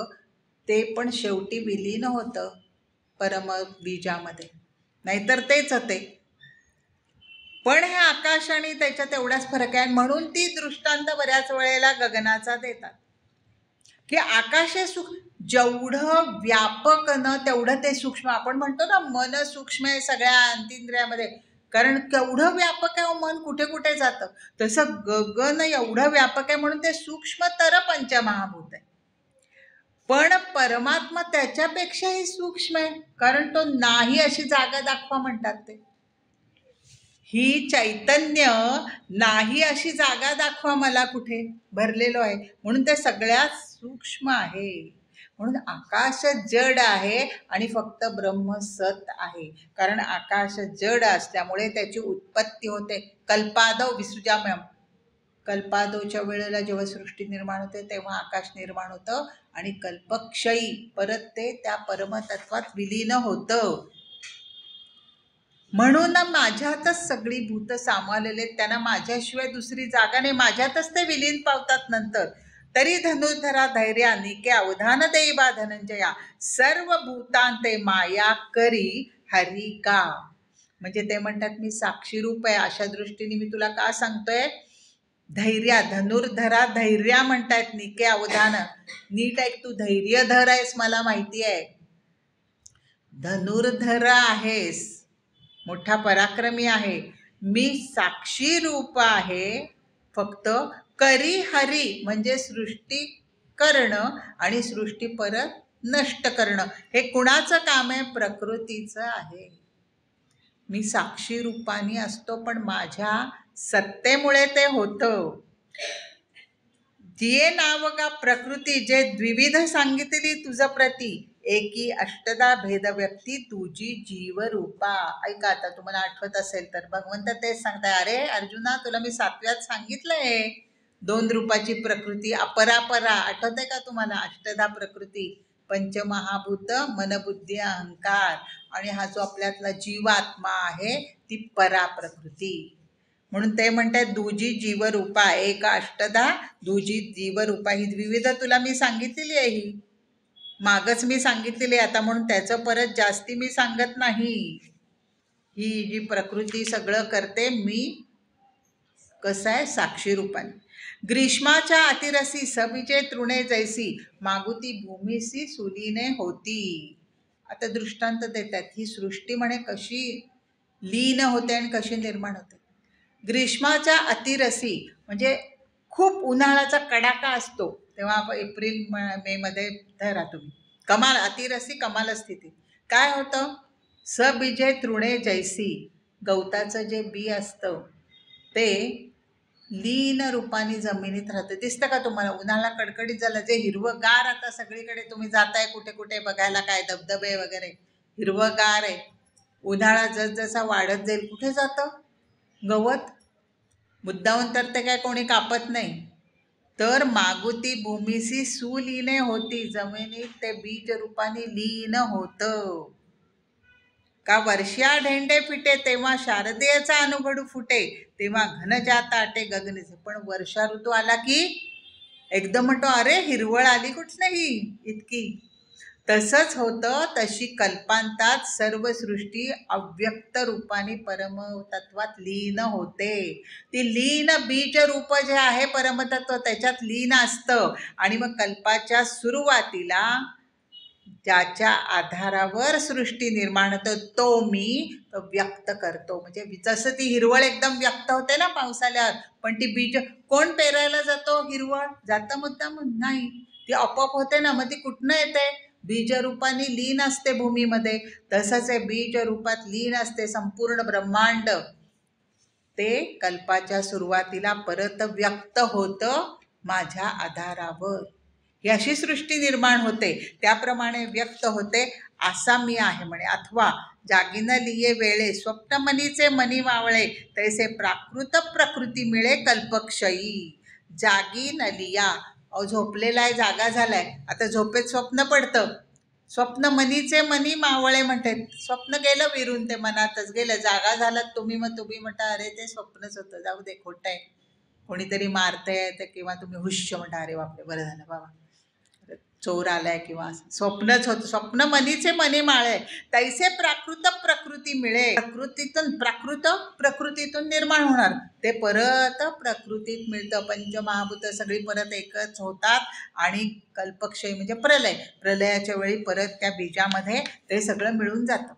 ते पण शेवटी विलीन होतं परमबीजामध्ये, नाहीतर तेच होते. पण हे आकाश आणि त्याच्यात एवढाच फरक आहे. म्हणून ती दृष्टांत बऱ्याच वेळेला गगनाचा देतात की आकाश हे जेवढं व्यापक न तेवढं ते सूक्ष्म. आपण म्हणतो ना मन सूक्ष्म आहे सगळ्या अंतिंद्रियामध्ये, कारण केवढं व्यापक आहे मन, कुठे कुठे जातं. तसं गगन एवढं व्यापक आहे म्हणून ते सूक्ष्मतर पंचमहाभूत आहे. पण परमात्मा त्याच्यापेक्षाही सूक्ष्म आहे, कारण तो नाही अशी जागा दाखवा म्हणतात ते. ही चैतन्य नाही अशी जागा दाखवा मला कुठे भरलेलो आहे, म्हणून ते सगळ्यात सूक्ष्म आहे. म्हणून आकाश जड आहे आणि फक्त ब्रह्म सत आहे. कारण आकाश जड असल्यामुळे त्याची उत्पत्ती होते कल्पादौ विसृजाम्यम. कल्पादौच्या वेळेला जेव्हा सृष्टी निर्माण होते तेव्हा आकाश निर्माण होतं आणि कल्पक्षयी परत ते त्या परमतत्वात विलीन होतं. म्हणून माझ्यातच सगळी भूत सामावलेले, त्यांना माझ्याशिवाय दुसरी जागा नाही, माझ्यातच ते विलीन पावतात नंतर. तरी धनुर्धरा धैर्या निके अवधान देवा धनंजया, सर्व भूतांते माया करी हरी का. म्हणजे ते म्हणतात मी साक्षी रूप आहे. अशा दृष्टीने मी तुला का सांगतोय, धैर्या, धनुर्धरा धैर्या म्हणतायत, निके अवधान, नीट ऐक, तू धैर्यधर आहेस मला माहिती आहे, धनुर्धर आहेस, मोठा पराक्रमी आहे. मी साक्षी रूप आहे, फक्त करी हरी म्हणजे सृष्टी करणं आणि सृष्टी परत नष्ट करणं. हे कुणाचं काम आहे, प्रकृतीचं आहे. मी साक्षी रूपाने असतो, पण माझ्या सत्तेमुळे ते होतं. तिये नाव का प्रकृती जे द्विविध सांगितली तुझ प्रती एकी अष्टदा भेद व्यक्ती तुझी जीवरूपा. ऐका, आता तुम्हाला आठवत असेल तर भगवंत तेच सांगताय, अरे अर्जुना तुला मी 7व्यात सांगितलंय 2 रूपाची प्रकृती अपरापरा. आठवतंय का तुम्हाला? अष्टधा प्रकृती, पंचमहाभूत, मनबुद्धी अहंकार, आणि हा जो आपल्यातला जीवात्मा आहे ती परा प्रकृती. म्हणून ते म्हणतात दुजी जीवरूपा, एक अष्टधा दुजी जीवरूपा. ही द्विविध तुला मी सांगितलेली आहे, ही मागच मी सांगितलेली आहे आता, म्हणून त्याचं परत जास्ती मी सांगत नाही. ही जी प्रकृती सगळं करते मी, कसं आहे, साक्षी रूपाने. ग्रीष्माच्या अतिरसी सबीजे तृणे जैसी मागुती भूमीसी सुलीने होती. आता दृष्टांत देतात, ही सृष्टी म्हणे कशी लीन होते आणि कशी निर्माण होते. ग्रीष्माच्या अतिरसी म्हणजे खूप उन्हाळ्याचा कडाका असतो तेव्हा आपण एप्रिल मे मध्ये धरा तुम्ही, कमाल अतिरसी कमाल स्थिती. काय होतं? सबीजे तृणे जैसी, गवताचं जे बी असतं ते लीन रूपाने जमिनीत राहतं. दिसतं का तुम्हाला? उन्हाळा कडकडीत झाला, जे हिरवंगार आता सगळीकडे तुम्ही जाताय कुठे कुठे बघायला, काय धबधबे वगैरे हिरवंगार आहे. उन्हाळा जसजसा वाढत जाईल कुठे जातं? गवत. मुद्दाहून तर ते काय कोणी कापत नाही. तर मागुती भूमीसी सुलीने होती, जमिनीत ते बीज रूपाने लीन होतं. का वर्षा ढेंडे फिटे तेव्हा शारदेचा अनुघडू फुटे, तेव्हा घन जाता आटे गगनीचे. पण वर्षा ऋतू आला की एकदम म्हणतो, अरे हिरवळ आली कुठच नाही इतकी. तसंच होतं. तशी कल्पांतात सर्व सृष्टी अव्यक्त रूपाने परमतत्वात लीन होते. ती लीन बीज रूप जे आहे परमतत्व त्याच्यात लीन असतं. आणि मग कल्पाच्या सुरुवातीला ज्याच्या आधारावर सृष्टी निर्माण होतं तो मी व्यक्त करतो. म्हणजे जसं ती हिरवळ एकदम व्यक्त होते ना पावसाळ्यात, पण ती बीज कोण पेरायला जातो? हिरवळ जातं मुद्दाम नाही, ती आपोआप होते ना. मग ती कुठनं येते? बीजरूपाने लीन असते भूमीमध्ये. तसंच आहे, बीज रूपात लीन असते संपूर्ण ब्रह्मांड. ते कल्पाच्या सुरुवातीला परत व्यक्त होतं माझ्या आधारावर. ही अशी सृष्टी निर्माण होते, त्याप्रमाणे व्यक्त होते, असा मी आहे म्हणे. अथवा जागी न लिये वेळे स्वप्न मनीचे मनी वावळे, तैसे प्राकृत प्रकृती मिळे कल्पक्षयी. जागी न लिया, झोपलेला आहे, जागा झालाय, आता झोपेत स्वप्न पडतं. स्वप्न मनीचे मनी मावळे म्हणतात, स्वप्न गेलं विरून, ते मनातच गेलं. जागा झालात तुम्ही, मग तुम्ही म्हणता अरे ते स्वप्नच होतं, जाऊ दे, खोटं आहे, कोणीतरी मारतंय, तर किंवा तुम्ही हुश्य म्हणता अरे बापरे बरं झालं बाबा चोर आलाय, किंवा स्वप्नच होतं. स्वप्न मनीचे मनी माळे, तैसे प्राकृत प्रकृती मिळे. प्राकृत प्रकृतीतून निर्माण होणार, ते परत प्रकृतीत मिळतं. पंचमहाभूत सगळी परत एकच होतात आणि कल्पक्षय म्हणजे प्रलय, प्रलयाच्या वेळी परत त्या बीजामध्ये ते सगळं मिळून जातं.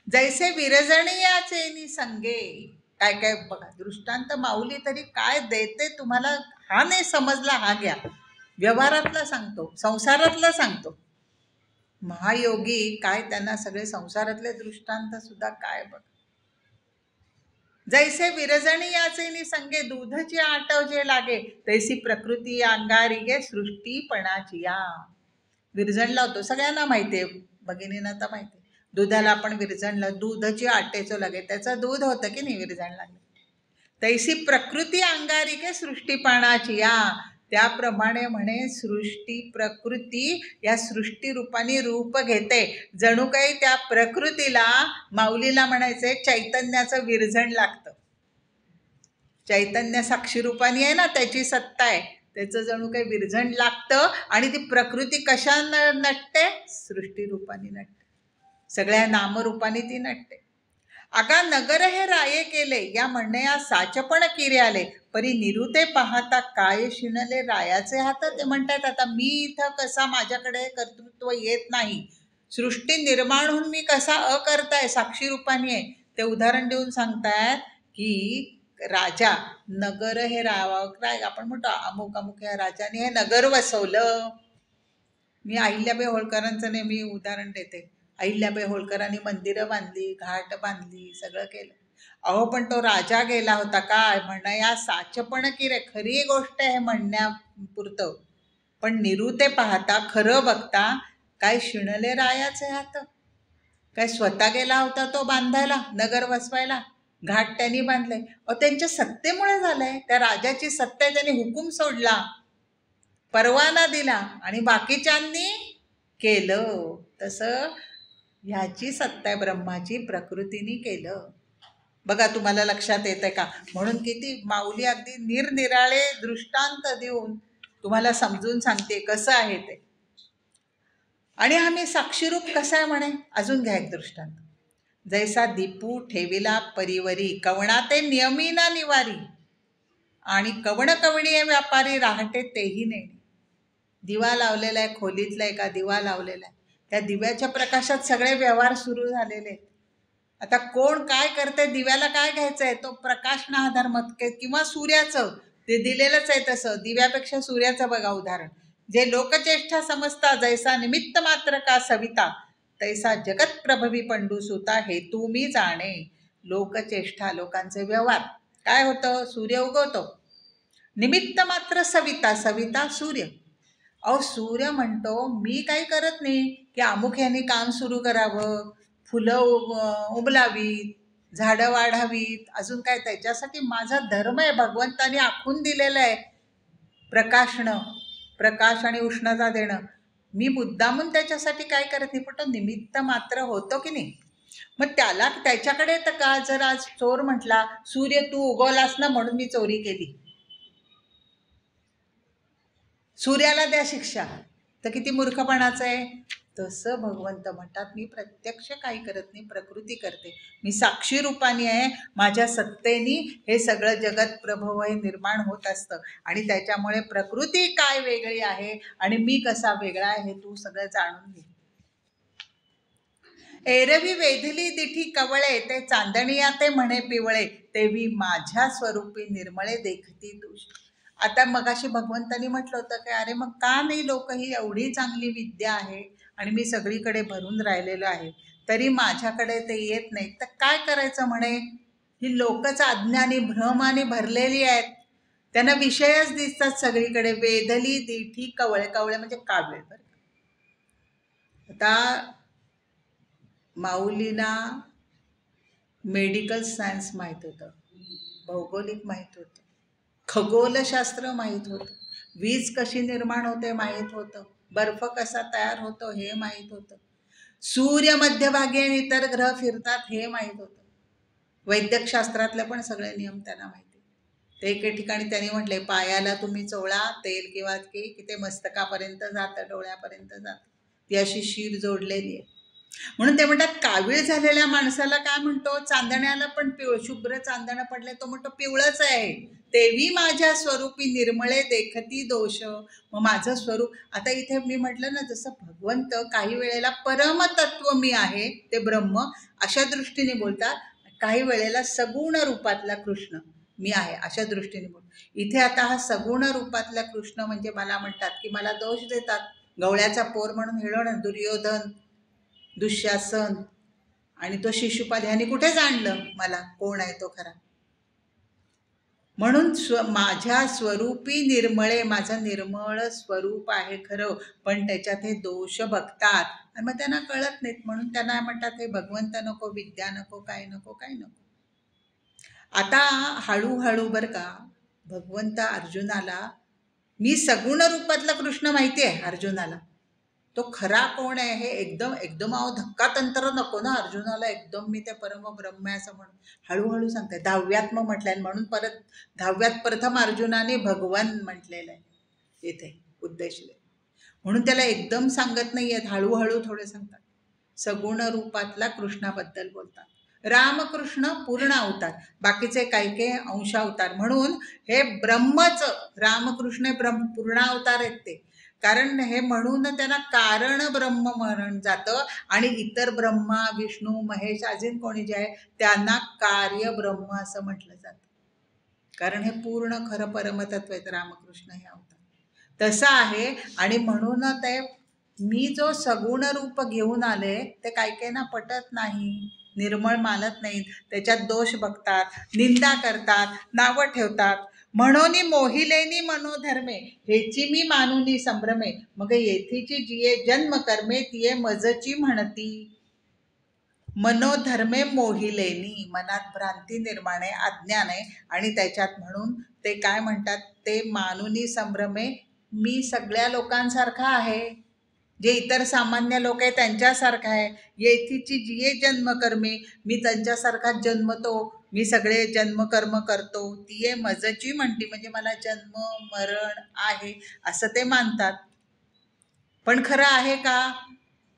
जैसे विरजणीयाचे संगे. काय काय बघा दृष्टांत माऊली तरी काय देते तुम्हाला. हा नाही समजला, हा घ्या, व्यवहारातला सांगतो, संसारातला सांगतो. महायोगी काय त्यांना सगळे संसारातले दृष्टांत सुद्धा काय बघ. जैसे विरजणी याचे संगे दूधची आटव जे लागे, तैसी प्रकृती अंगारी गे सृष्टीपणाची या. विरजण लावतो, सगळ्यांना माहिती आहे, भगिनींना तर माहिती आहे. दुधाला आपण विरजणलं, दूधची आटेचं लागे, त्याचं दूध होतं की नाही विरजण लागलं. तैसी प्रकृती अंगारी गे सृष्टीपणाची या. त्याप्रमाणे म्हणे सृष्टी प्रकृती या सृष्टी रूपाने रूप घेते. जणू काही त्या प्रकृतीला, माऊलीला म्हणायचे चैतन्याचं विरजण लागतं. चैतन्य साक्षी रूपाने आहे ना, त्याची सत्ता आहे, त्याचं जणू काही विरजण लागतं. आणि ती प्रकृती कशा नटते? सृष्टी रूपाने नटते, सगळ्या नामरूपाने ती नटते. आगा नगर हे राये केले, या म्हणण्या साचपण किरे आले, परी निरुते पाहता काय शिणले रायाचे हात. ते म्हणतात आता मी इथं कसा, माझ्याकडे कर्तृत्व येत नाही, सृष्टी निर्माण होऊन मी कसा अकर्ताय साक्षी रूपाने आहे. ते उदाहरण देऊन सांगतायत की राजा नगर हे राय, आपण म्हणतो अमुक अमुक या राजाने हे नगर वसवलं. मी अहिल्याबाई होळकरांचं नेहमी उदाहरण देते. अहिल्याबाई होळकरांनी मंदिरं बांधली, घाट बांधली, सगळं केलं. अहो पण तो राजा गेला होता काय म्हणणं या साचपण की रे, खरी गोष्ट आहे म्हणण्यापुरतं, पण निरुते पाहता खरं बघता काय शिणले रायाचे हात. काय स्वतः गेला होता तो बांधायला, नगर वसवायला, घाट त्यांनी बांधले. त्यांच्या सत्तेमुळे झालंय. त्या राजाची सत्ता आहे, त्यांनी हुकूम सोडला, परवाना दिला आणि बाकीच्यांनी केलं तसं. ह्याची सत्ता आहे ब्रह्माची, प्रकृतीने केलं. बघा तुम्हाला लक्षात येतंय का? म्हणून किती माऊली अगदी निरनिराळे दृष्टांत देऊन तुम्हाला समजून सांगते कसं आहे ते. आणि आम्ही साक्षीरूप कसा आहे म्हणे, अजून घ्या एक दृष्टांत. जैसा दीपू ठेविला परिवरी, कवणाते नियमिना निवारी, आणि कवण कवणीय व्यापारी राहते तेही नेणे. दिवा लावलेला आहे, खोलीतला एका दिवा लावलेला आहे, त्या दिव्याच्या प्रकाशात सगळे व्यवहार सुरू झालेले आहेत. आता कोण काय करते, दिव्याला काय घ्यायचं आहे, तो प्रकाश ना आधार मत किंवा सूर्याचं ते दिलेलंच आहे. तसं दिव्यापेक्षा सूर्याचं बघा उदाहरण. जे लोकचेष्टा समजता, जैसा निमित्त मात्र का सविता, तैसा जगत प्रभवी पंडू सुता, हे तुम्ही जाणे. लोकचेष्टा, लोकांचे व्यवहार, काय होतं, सूर्य उगवतो, निमित्त मात्र सविता, सविता सूर्य. अहो सूर्य म्हणतो मी काही करत नाही की अमुक यांनी काम सुरू करावं, फुलं उमलावीत, झाडं वाढावीत, अजून काय, त्याच्यासाठी माझा धर्म आहे, भगवंताने आखून दिलेलं आहे प्रकाशनं, प्रकाश आणि उष्णता देणं. मी मुद्दामून त्याच्यासाठी काय करत नाही, पण तो निमित्त मात्र होतो की नाही. मग त्याला त्याच्याकडे येतं का? जर आज चोर म्हटला सूर्य तू उगवलास ना म्हणून मी चोरी केली, सूर्याला द्या शिक्षा, तर किती मूर्खपणाचं आहे. तसं भगवंत म्हणतात मी प्रत्यक्ष काही करत नाही, प्रकृती करते, मी साक्षी रूपाने आहे, माझ्या सत्तेने हे सगळं जगत प्रभवय निर्माण होत असतं. आणि त्याच्यामुळे प्रकृती काय वेगळी आहे आणि मी कसा वेगळा आहे हे तू सगळं जाणून घे. एरवी वेधली दिठी कवळे, ते चांदणिया ते म्हणे पिवळे, तेवी माझ्या स्वरूपी निर्मळे देखती दोष. आता मगाशी भगवंतानी म्हटलं होतं की अरे मग का नाही, लोक ही एवढी चांगली विद्या आहे आणि मी सगळीकडे भरून राहिलेलो आहे, तरी माझ्याकडे ते येत नाही, तर काय करायचं म्हणे. ही लोकच अज्ञानी भ्रमाने भरलेली आहेत, त्यांना विषयच दिसतात सगळीकडे. वेधली दिठी कवळे, कवळे म्हणजे कावळे. बरं आता माऊलीना मेडिकल सायन्स माहीत होतं, भौगोलिक माहीत होतं, खगोलशास्त्र माहीत होतं, वीज कशी निर्माण होते माहीत होतं, बर्फ कसा तयार होतो हे माहीत होतं, सूर्य मध्यभागी आणि इतर ग्रह फिरतात हे माहीत होतं, वैद्यकशास्त्रातले पण सगळे नियम त्यांना माहिती. ते एके ठिकाणी त्यांनी म्हटले पायाला तुम्ही चोळा तेल किंवा की ते मस्तकापर्यंत जातं, डोळ्यापर्यंत जातं, ती अशी शीर जोडलेली आहे. म्हणून ते म्हणतात कावीळ झालेल्या माणसाला काय म्हणतो, चांदण्याला पण शुभ्र चांदणं पडले, तो म्हणतो पिवळच आहे, तेवी माझ्या स्वरूपी निर्मळे देखती दोष. मग माझं स्वरूप, आता इथे मी म्हटलं ना, जसं भगवंत काही वेळेला परमतत्व मी आहे ते ब्रह्म अशा दृष्टीने बोलतात, काही वेळेला सगुण रूपातला कृष्ण मी आहे अशा दृष्टीने बोल. इथे आता हा सगुण रूपातला कृष्ण म्हणजे मला म्हणतात की मला दोष देतात, गवळ्याचा पोर म्हणून हेळवणं, दुर्योधन, दुःशासन आणि तो शिशुपाल ह्याने कुठे जाणलं मला कोण आहे तो खरा. म्हणून माझ्या स्वरूपी निर्मळे, माझं निर्मळ स्वरूप आहे खरं, पण त्याच्यात हे दोष बघतात आणि मग त्यांना कळत नाहीत. म्हणून त्यांना म्हणतात हे भगवंत नको, विद्या नको, काय नको, काय नको. आता हळूहळू बरं का, भगवंत अर्जुनाला, मी सगुण रूपातला कृष्ण माहिती आहे अर्जुनाला, तो खरा कोण आहे हे एकदम एकदम धक्का तंत्र नको ना अर्जुनाला, एकदम मी ते परम ब्रह्म असं म्हणून हळूहळू सांगते. दहाव्यात्म म्हटलंय म्हणून परत दहाव्यात प्रथम अर्जुनाने भगवान म्हटलेलं आहे इथे उद्देशले, म्हणून त्याला एकदम सांगत नाही आहेत, हळूहळू थोडे सांगतात. सगुण रूपातला कृष्णाबद्दल बोलतात. रामकृष्ण पूर्ण अवतार, बाकीचे काही काही अंश अवतार, म्हणून हे ब्रह्मच रामकृष्ण पूर्ण अवतार आहेत ते, कारण हे म्हणून त्यांना कारण ब्रह्म म्हणून जातं आणि इतर ब्रह्मा विष्णू महेश अजून कोणी जे आहे त्यांना कार्य ब्रह्म असं म्हटलं जातं, कारण हे पूर्ण खरं परमतत्व आहेत रामकृष्ण हे अवतार. तसं आहे. आणि म्हणून ते मी जो सगुण रूप घेऊन आले ते काही काही ना पटत नाही, निर्मळ मानत नाहीत, त्याच्यात दोष बघतात, निंदा करतात, नावं ठेवतात. म्हणून मोहिलेनी मनोधर्मे हेची मी मानुनी संभ्रमे, मग येथीची जिये जन्म कर्मे तिये मजची म्हणती. मनोधर्मे मोहिलेनी, मनात भ्रांती निर्माण आहे, अज्ञान आहे, आणि त्याच्यात म्हणून ते काय म्हणतात, ते मानुनी संभ्रमे, मी सगळ्या लोकांसारखा आहे, जे इतर सामान्य लोक आहे त्यांच्यासारखा आहे. येथीची जिये जन्म कर्मे, मी त्यांच्यासारखा जन्मतो, मी सगळे जन्मकर्म करतो. तिये मजची म्हणती, म्हणजे मला जन्म मरण आहे असं ते मानतात. पण खरं आहे का?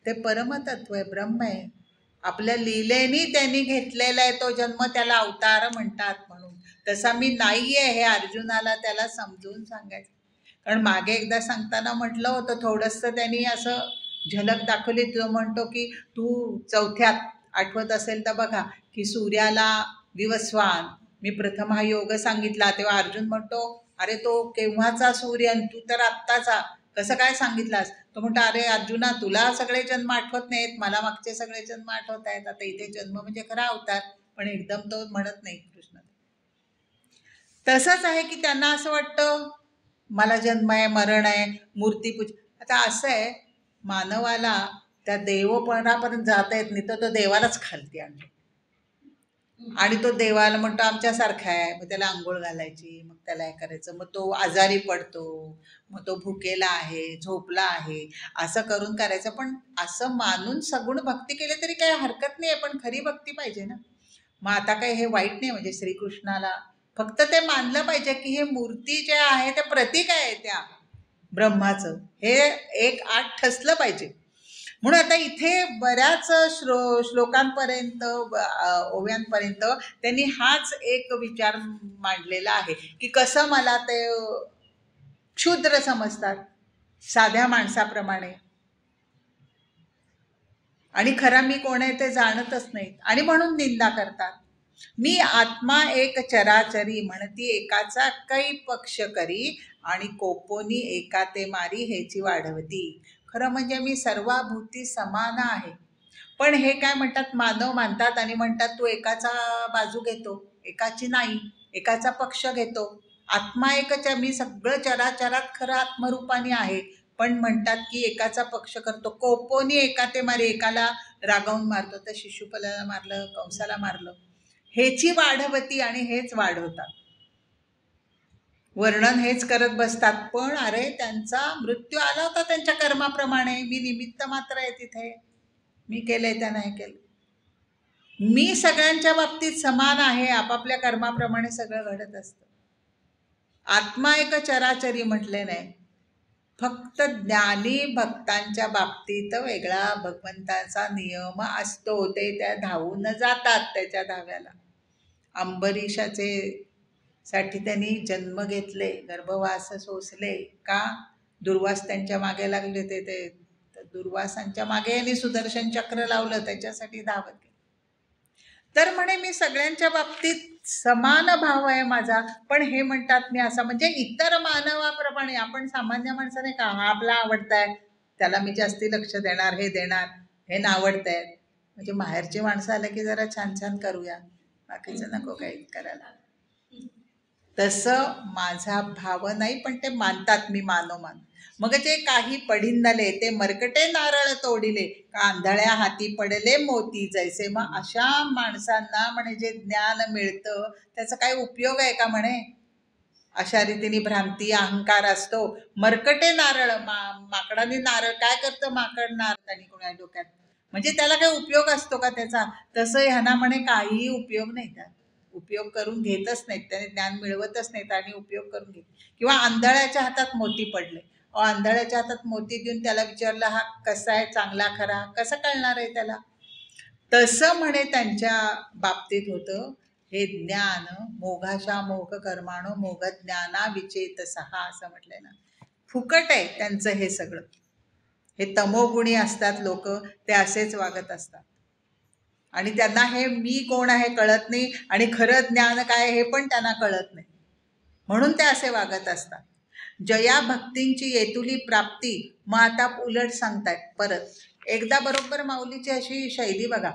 ते परमतत्व आहे, ब्रह्म आहे. आपल्या लीलेनी त्यांनी घेतलेला आहे तो जन्म, त्याला अवतार म्हणतात. म्हणून तसा मी नाहीये हे अर्जुनाला त्याला समजून सांगायचं. कारण मागे एकदा सांगताना म्हटलं होतं, थोडंसं त्यांनी असं झलक दाखवली. तो म्हणतो की तू चौथ्यात आठवत असेल तर बघा, की सूर्याला विवस्वान मी प्रथम हा योग सांगितला, तेव्हा अर्जुन म्हणतो, अरे तो केव्हाचा सूर्य आणि तू तर आत्ताचा, कसं काय सांगितलास? तो म्हणतो, अरे अर्जुना, तुला सगळे जन्म आठवत नाहीत, मला मागचे सगळे जन्म आठवत आहेत. आता इथे जन्म म्हणजे खरा अवतार, पण एकदम तो म्हणत नाही कृष्ण. तसंच आहे की त्यांना असं वाटतं मला जन्म आहे, मरण आहे, मूर्तीपूज. आता असं आहे, मानवाला त्या देवपणापर्यंत जाता येत नाही, तर तो देवालाच खालती आणतो. आणि तो देवाला म्हणतो आमच्यासारखा आहे, मग त्याला आंघोळ घालायची, मग त्याला हे करायचं, मग तो आजारी पडतो, मग तो भुकेला आहे, झोपला आहे, असं करून करायचं. पण असं मानून सगुण भक्ती केली तरी काही हरकत नाही आहे, पण खरी भक्ती पाहिजे ना. मग आता काही हे वाईट नाही, म्हणजे श्रीकृष्णाला फक्त ते मानलं पाहिजे की हे मूर्ती जे आहे ते प्रतीक आहे त्या ब्रह्माचं, हे एक आत ठसलं पाहिजे. म्हणून आता इथे बऱ्याच श्लोकांपर्यंत, ओव्यांपर्यंत त्यांनी हाच एक विचार मांडलेला आहे की कसं मला ते क्षुद्र समजतात साध्या माणसाप्रमाणे, आणि खरा मी कोण आहे ते जाणतच नाहीत, आणि म्हणून निंदा करतात. मी आत्मा एक चराचरी म्हणती एकाचा कै पक्ष करी, आणि कोपोनी एका ते मारी हेची वाढवती. खरं म्हणजे मी सर्वाभूती समान आहे. पण हे काय म्हणतात, मानव मानतात आणि म्हणतात तू एकाचा बाजू घेतो, एकाची नाही, एकाचा पक्ष घेतो. आत्मा एकच आहे, मी सगळं चराचरात खरं आत्मरूपाने आहे, पण म्हणतात की एकाचा पक्ष करतो. कोपोनी एका ते मारी, एकाला रागावून मारतो, तर शिशुपालाला मारलं, कंसाला मारलं, हेची वाढवती, आणि हेच वाढवतात. वर्णन हेच करत बसतात. पण अरे त्यांचा मृत्यू आला होता त्यांच्या कर्माप्रमाणे, मी निमित्त मात्र आहे तिथे, मी केलंय त्यांना हे केलं. मी सगळ्यांच्या बाबतीत समान आहे, आपापल्या कर्माप्रमाणे सगळं घडत असतं. आत्मा एक चराचरी म्हटले नाही, फक्त ज्ञानी भक्तांच्या बाबतीत वेगळा भगवंताचा नियम असतो, ते त्या धावून जातात त्याच्या धाव्याला. अंबरीशाचे साठी त्यांनी जन्म घेतले, गर्भवास सोसले का? दुर्वास त्यांच्या मागे लागले, ते दुर्वासांच्या मागे यांनी सुदर्शन चक्र लावलं, त्याच्यासाठी धावत गेले. तर म्हणे मी सगळ्यांच्या बाबतीत समान भाव आहे माझा. पण हे म्हणतात मी असा, म्हणजे इतर मानवाप्रमाणे, आपण सामान्य माणसाने का हा आपला आवडताय त्याला मी जास्ती लक्ष देणार, हे देणार, हे नावडतंय, म्हणजे माहेरची माणसं आलं की जरा छान छान करूया, बाकीचं नको काही करायला. तसं माझा भाव नाही, पण ते मानतात मी मानोमान. मग जे काही पडिंदले ते मरकटे नारळ तोडिले, का आंधळ्या हाती पडले मोती जैसे. मग अशा माणसांना म्हणे जे ज्ञान मिळतं त्याचा काही उपयोग आहे का म्हणे? अशा रीतीने भ्रांती अहंकार असतो. मरकटे नारळ, माकडाने नारळ काय करतं, माकड नारळ आणि कोणा डोक्यात, म्हणजे त्याला काही उपयोग असतो का त्याचा? तसं ह्यांना म्हणे काहीही उपयोग नाही, त्यात उपयोग करून घेतच नाहीत, त्याने ज्ञान मिळवतच नाहीत आणि उपयोग करून घेत. किंवा आंधळ्याच्या हातात मोती पडले, आंधळ्याच्या हातात मोती देऊन त्याला विचारलं हा कसा आहे, चांगला खरा, कसं कळणार आहे त्याला? तसं म्हणे त्यांच्या बाबतीत होतं. हे ज्ञान मोघाशा मोघ कर्माणो मोघ ज्ञाना विचेत सहा, असं म्हटलंय ना. फुकट आहे त्यांचं हे सगळं. हे तमोगुणी असतात लोक, ते असेच वागत असतात, आणि त्यांना हे मी कोण आहे कळत नाही, आणि खरं ज्ञान काय हे पण त्यांना कळत नाही, म्हणून ते असे वागत असतात. जया भक्तींची येतुली प्राप्ती. मग आता उलट सांगतायत परत एकदा, बरोबर माऊलीची अशी शैली बघा,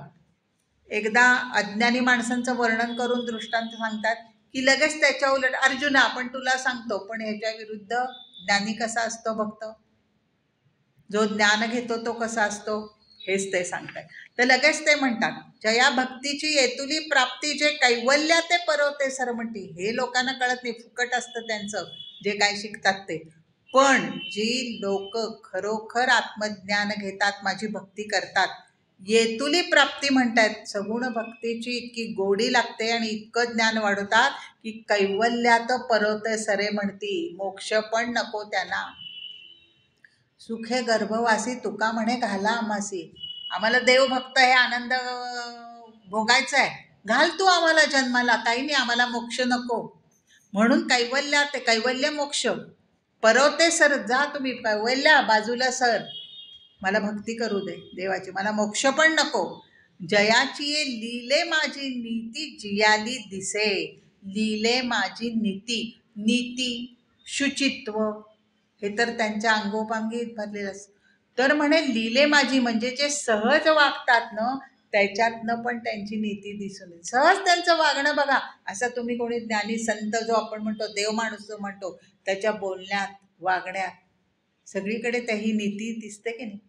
एकदा अज्ञानी माणसांचं वर्णन करून दृष्टांत सांगतात की लगेच त्याच्या उलट, अर्जुना आपण तुला सांगतो पण ह्याच्या विरुद्ध ज्ञानी कसा असतो भक्त, जो ज्ञान घेतो तो कसा असतो, हेच ते सांगतात. तर लगेच ते म्हणतात जया भक्तीची येतुली प्राप्ती, जे कैवल्या ते परवते सरमटी. हे लोकांना कळत नाही, फुकट असतं त्यांचं जे काय शिकतात ते. पण जी लोक खरोखर आत्मज्ञान घेतात, माझी भक्ती करतात, येतुली प्राप्ती म्हणतात. सगुण भक्तीची इतकी गोडी लागते आणि इतकं ज्ञान वाढवतात की कैवल्यात परवते सरे म्हणती, मोक्ष पण नको त्यांना. सुखे गर्भवासी तुका म्हणे घाला आम्हासी. आम्हाला देवभक्त हे आनंद भोगायचा आहे, घाल तू आम्हाला जन्माला, काही नाही, आम्हाला मोक्ष नको. म्हणून कैवल्यात, ते कैवल्य मोक्ष परवते सर, जा तुम्ही कैवल्या बाजूला सर, मला भक्ती करू दे देवाची, मला मोक्ष पण नको. जयाची ये लीले माझी नीती जियाली दिसे. लीले माझी नीती, नीती शुचित्व हे तर त्यांच्या अंगोपांगी भरलेलं असतं. तर म्हणे लीले माझी म्हणजे जे सहज वागतात ना, त्याच्यातनं पण त्यांची नीती दिसून येते. सहज त्यांचं वागणं बघा. असं तुम्ही कोणी ज्ञानी संत जो आपण म्हणतो, देव माणूस जो म्हणतो, त्याच्या बोलण्यात वागण्यात सगळीकडे त्याही नीती दिसते की नाही.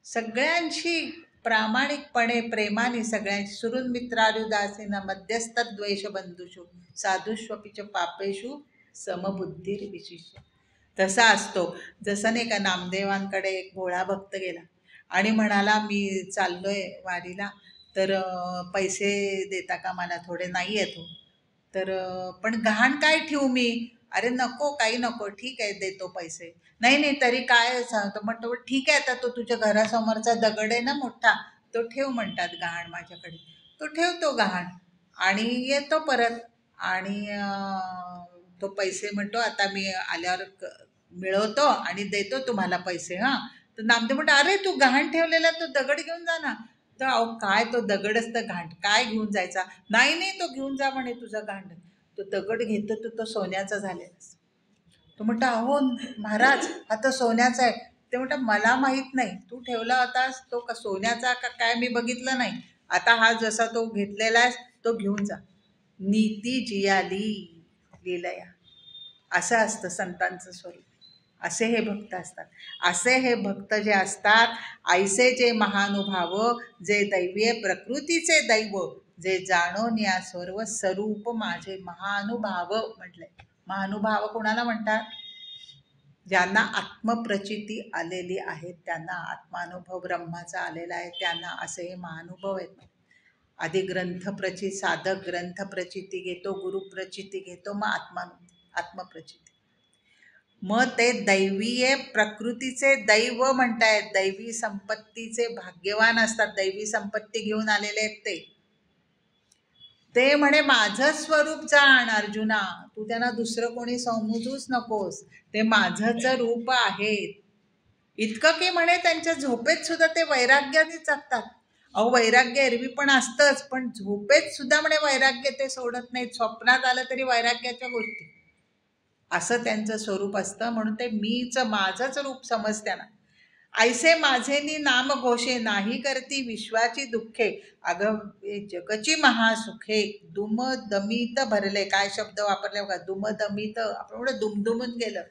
सगळ्यांशी प्रामाणिकपणे प्रेमाने, सगळ्यांशी सुरून मित्रारुदासीन मध्यस्थ द्वेष बंधुषु साधुष्वपीच पापेषु समबुद्धीर विशिष्य. तसा असतो. जसं नाही का, नामदेवांकडे एक भोळा भक्त गेला आणि म्हणाला मी चाललोय वारीला, तर पैसे देता का मला थोडे, नाही येतो तर, पण गहाण काय ठेवू मी. अरे नको, काही नको, ठीक आहे देतो पैसे. नाही नाही तरी काय सांगतो, म्हणतो ठीक आहे, आता तो तुझ्या घरासमोरचा दगड आहे ना मोठा, तो ठेव म्हणतात गहाण माझ्याकडे. तो ठेवतो गहाण आणि येतो परत. आणि तो पैसे म्हणतो आता मी आल्यावर मिळवतो आणि देतो तुम्हाला पैसे, हां. तर नामदेव म्हणतो अरे तू गहाण ठेवलेला तो दगड घेऊन जा ना. तर अहो काय तो दगडच तर घाण, काय घेऊन जायचा. नाही नाही तो घेऊन जा म्हणे तुझा गांड. तो दगड घेतो तो तो सोन्याचा झालेला. तो म्हणतो अहो महाराज हा तर सोन्याचा आहे. ते म्हणतात मला माहीत नाही, तू ठेवला होतास तो का सोन्याचा का काय मी बघितलं नाही. आता हा जसा तो घेतलेला आहे तो घेऊन जा. नीती जियाली लीलया, असं असतं संतांचं स्वरूप. असे हे भक्त असतात. असे हे भक्त जे असतात, ऐसे जे महानुभाव, जे दैवीय प्रकृतीचे दैव, जे जाणून या सर्व स्वरूप माझे महानुभाव म्हटलंय. महानुभाव कोणाला म्हणतात, ज्यांना आत्मप्रचिती आलेली आहे, त्यांना आत्मानुभव ब्रह्माचा आलेला आहे, त्यांना असे हे महानुभव आहेत. आधी ग्रंथप्रचिती, साधक ग्रंथप्रचिती घेतो, गुरुप्रचिती घेतो, मग आत्मप्रचिती. मग ते दैवीय प्रकृतीचे दैव म्हणतायत, दैवी संपत्तीचे भाग्यवान असतात, दैवी संपत्ती घेऊन आलेले आहेत. ते म्हणे माझं स्वरूप जाण अर्जुना, तू त्यांना दुसरं कोणी समजूच नकोस, ते माझंच रूप आहे. इतकं की म्हणे त्यांच्या झोपेत सुद्धा ते वैराग्याने जगतात. अहो वैराग्य एरवी पण असतंच, पण झोपेत सुद्धा म्हणे वैराग्य ते सोडत नाहीत. स्वप्नात आलं तरी वैराग्याच्या गोष्टी, असं त्यांचं स्वरूप असतं. म्हणून ते मीच माझंच रूप समज त्यांना. ऐसे माझेनी नाम घोषे, नाही करती विश्वाची दुःखे. अगं जगची महासुखे, दुम दमित भरले. काय शब्द वापरले बघा, दुम दमित, आपण एवढं दुमदुमून गेलं.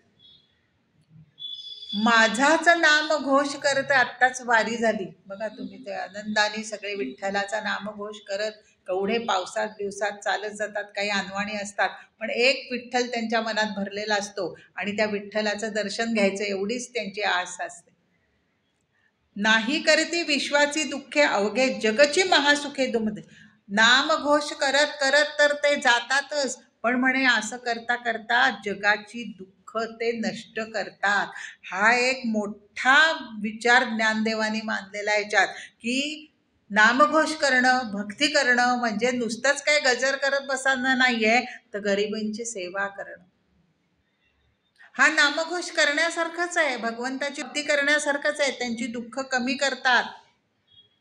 माझाच नाम घोष करत, आत्ताच वारी झाली बघा तुम्ही, ते आनंदाने सगळे विठ्ठलाचा नामघोष करत केवढे पावसात दिवसात चालत जातात. काही अनवाणी असतात, पण एक विठ्ठल त्यांच्या मनात भरलेला असतो आणि त्या विठ्ठलाचं दर्शन घ्यायचं एवढीच त्यांची आस असते. नाही करती विश्वाची दुःखे, अवघे जगची महासुखे दुमदे. नामघोष करत करत तर ते जातातच, पण म्हणे असं करता करता जगाची दुःख ते नष्ट करतात. हा एक मोठा विचार ज्ञानदेवानी मानलेला आहे याच्यात, की नामघोष करणं, भक्ती करणं म्हणजे नुसतंच काय गजर करत बसणं नाहीये, तर गरिबांची सेवा करणं हा नामघोष करण्यासारखंच आहे, भगवंताची भक्ती करण्यासारखंच आहे. त्यांची दुःख कमी करतात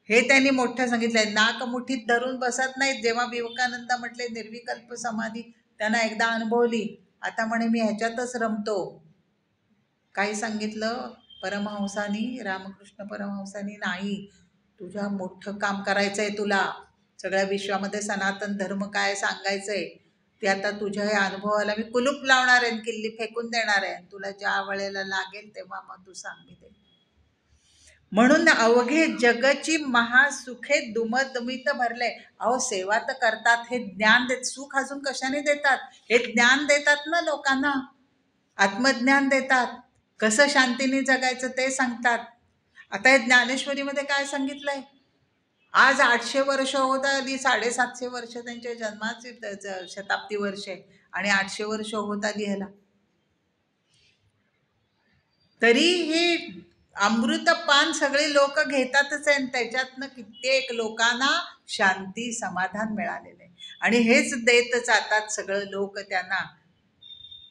हे त्यांनी मोठं सांगितलंय. नाक मुठीत धरून बसत नाहीत. जेव्हा विवेकानंद म्हटले निर्विकल्प समाधी त्यांना एकदा अनुभवली, आता म्हणे मी ह्याच्यातच रमतो. काही सांगितलं परमहंसानी, रामकृष्ण परमहंसानी, नाही तुझ्या मोठं काम करायचं आहे तुला, सगळ्या विश्वामध्ये सनातन धर्म काय सांगायचंय ते आता तुझ्या या अनुभवाला मी कुलूप लावणार आहे, किल्ली फेकून देणार आहे. तुला ज्या वेळेला लागेल तेव्हा मग तू सांग, मी दे. म्हणून अवघे जगची महासुखे दुमदुमीत भरले. अहो सेवा तर करतात, हे ज्ञान देत, सुख अजून कशाने देतात? हे ज्ञान देतात ना लोकांना, आत्मज्ञान देतात, कसं शांतीने जगायचं ते सांगतात. आता हे ज्ञानेश्वरीमध्ये काय सांगितलंय? आज 800 वर्ष होत आली, 750 वर्ष त्यांच्या जन्माची शताब्दी वर्ष आहे, आणि 800 वर्ष होत आली ह्याला. तरी हे अमृतपान सगळे लोक घेतातच आहे, त्याच्यातनं कित्येक लोकांना शांती समाधान मिळालेलं आहे, आणि हेच देत जातात सगळं लोक त्यांना.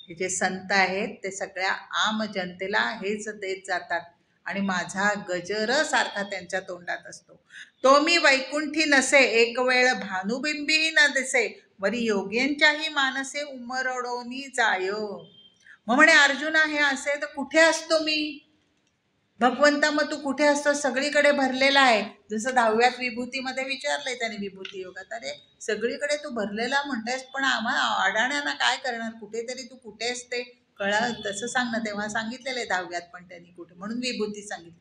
हे जे संत आहेत ते सगळ्या आम जनतेला हेच देत जातात, आणि माझा गजर सारखा त्यांच्या तोंडात असतो. तो मी वैकुंठी नसे, एक वेळ भानुबिंबीही न दिसे, वरी योग्यांच्याही मानसे उमरडोनी जाय. मग म्हणे अर्जुना हे असे तर कुठे असतो मी? भगवंता मग तू कुठे असतो? सगळीकडे भरलेला आहे. जसं 10व्यात विभूतीमध्ये विचारलंय त्याने विभूती योगात, अरे सगळीकडे तू भरलेला म्हणतेस, पण आम्हाला अडाण्याना काय करणार? कुठेतरी तू कुठे असते कळा, तसं सांग ना. तेव्हा सांगितलेलं आहे 10व्यात पण त्यांनी कुठे, म्हणून विभूती सांगितली.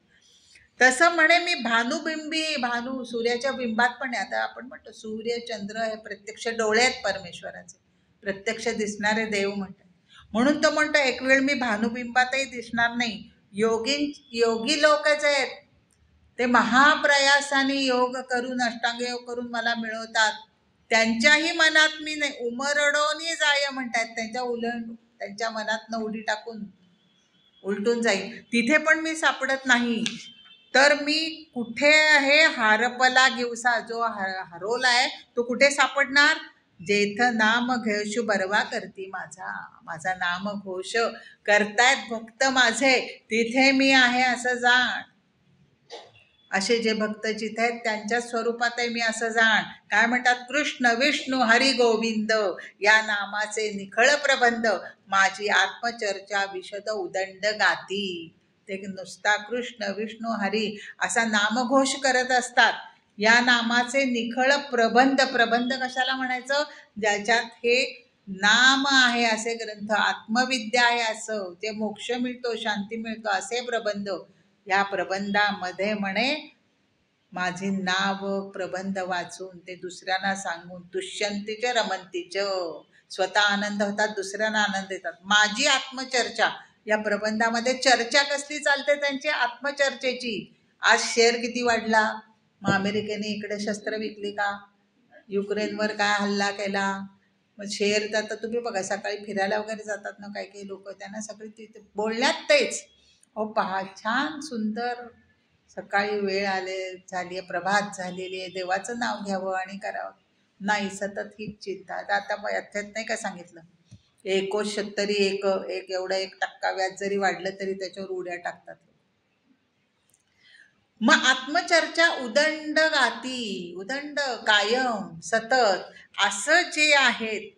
तसं म्हणे मी भानुबिंबी, भानू सूर्याच्या बिंबात पण आहे. आता आपण म्हणतो सूर्य चंद्र हे प्रत्यक्ष डोळे आहेत परमेश्वराचे, प्रत्यक्ष दिसणारे देव म्हणतात. म्हणून तो म्हणतो एक वेळ मी भानुबिंबातही दिसणार नाही. योगी लोक जे आहेत ते महाप्रयासाने योग करून, अष्टांग योग करून मला मिळवतात, त्यांच्याही मनात मी नाही उमरडोनी जाय म्हणतात. त्यांच्या मनातनं उडी टाकून उलटून जाईल, तिथे पण मी सापडत नाही. तर मी कुठे आहे? हारपला गिवसा, जो हरवला आहे तो कुठे सापडणार? जेथ नाम घोष बरवा करती माझा नाम घोष करतायत भक्त माझे, तिथे मी आहे असं जाण. असे जे भक्त जिथे आहेत त्यांच्या स्वरूपातही मी असं जाण. काय म्हणतात? कृष्ण विष्णू हरी गोविंद या नामाचे निखळ प्रबंध, माझी आत्मचर्चा विशद उदंड गाती. ते नुसता कृष्ण विष्णू हरी असा नामघोष करत असतात. या नामाचे निखळ प्रबंध, प्रबंध कशाला म्हणायचं? ज्याच्यात हे नाम आहे असे ग्रंथ, आत्मविद्या आहे असं, जे मोक्ष मिळतो, शांती मिळतो असे प्रबंध. या प्रबंधामध्ये म्हणे माझे नाव प्रबंध वाचून ते दुसऱ्यांना सांगून दुष्यंतीच रमंतीच, स्वतः आनंद होतात, दुसऱ्यांना आनंद देतात. माझी आत्मचर्चा, या प्रबंधामध्ये चर्चा कसली चालते त्यांची? आत्मचर्चेची. आज शेअर किती वाढला, मग अमेरिकेने इकडे शस्त्र विकली का, युक्रेनवर काय हल्ला केला, मग शेअर तर आता तुम्ही बघा सकाळी फिरायला वगैरे जातात ना काही काही लोक, त्यांना सगळे तिथे बोलण्यात तेच, अहो पहा छान सुंदर सकाळी वेळ झाली आहे, प्रभात झालेली आहे, देवाचं नाव घ्यावं आणि करावं. नाही, सतत हीच चिंता. आता याच्यात नाही का सांगितलं, 170 एक एवढं 1% व्याज जरी वाढलं तरी त्याच्यावर उड्या टाकतात. मग आत्मचर्चा उदंड गाती, उदंड कायम सतत असं जे आहेत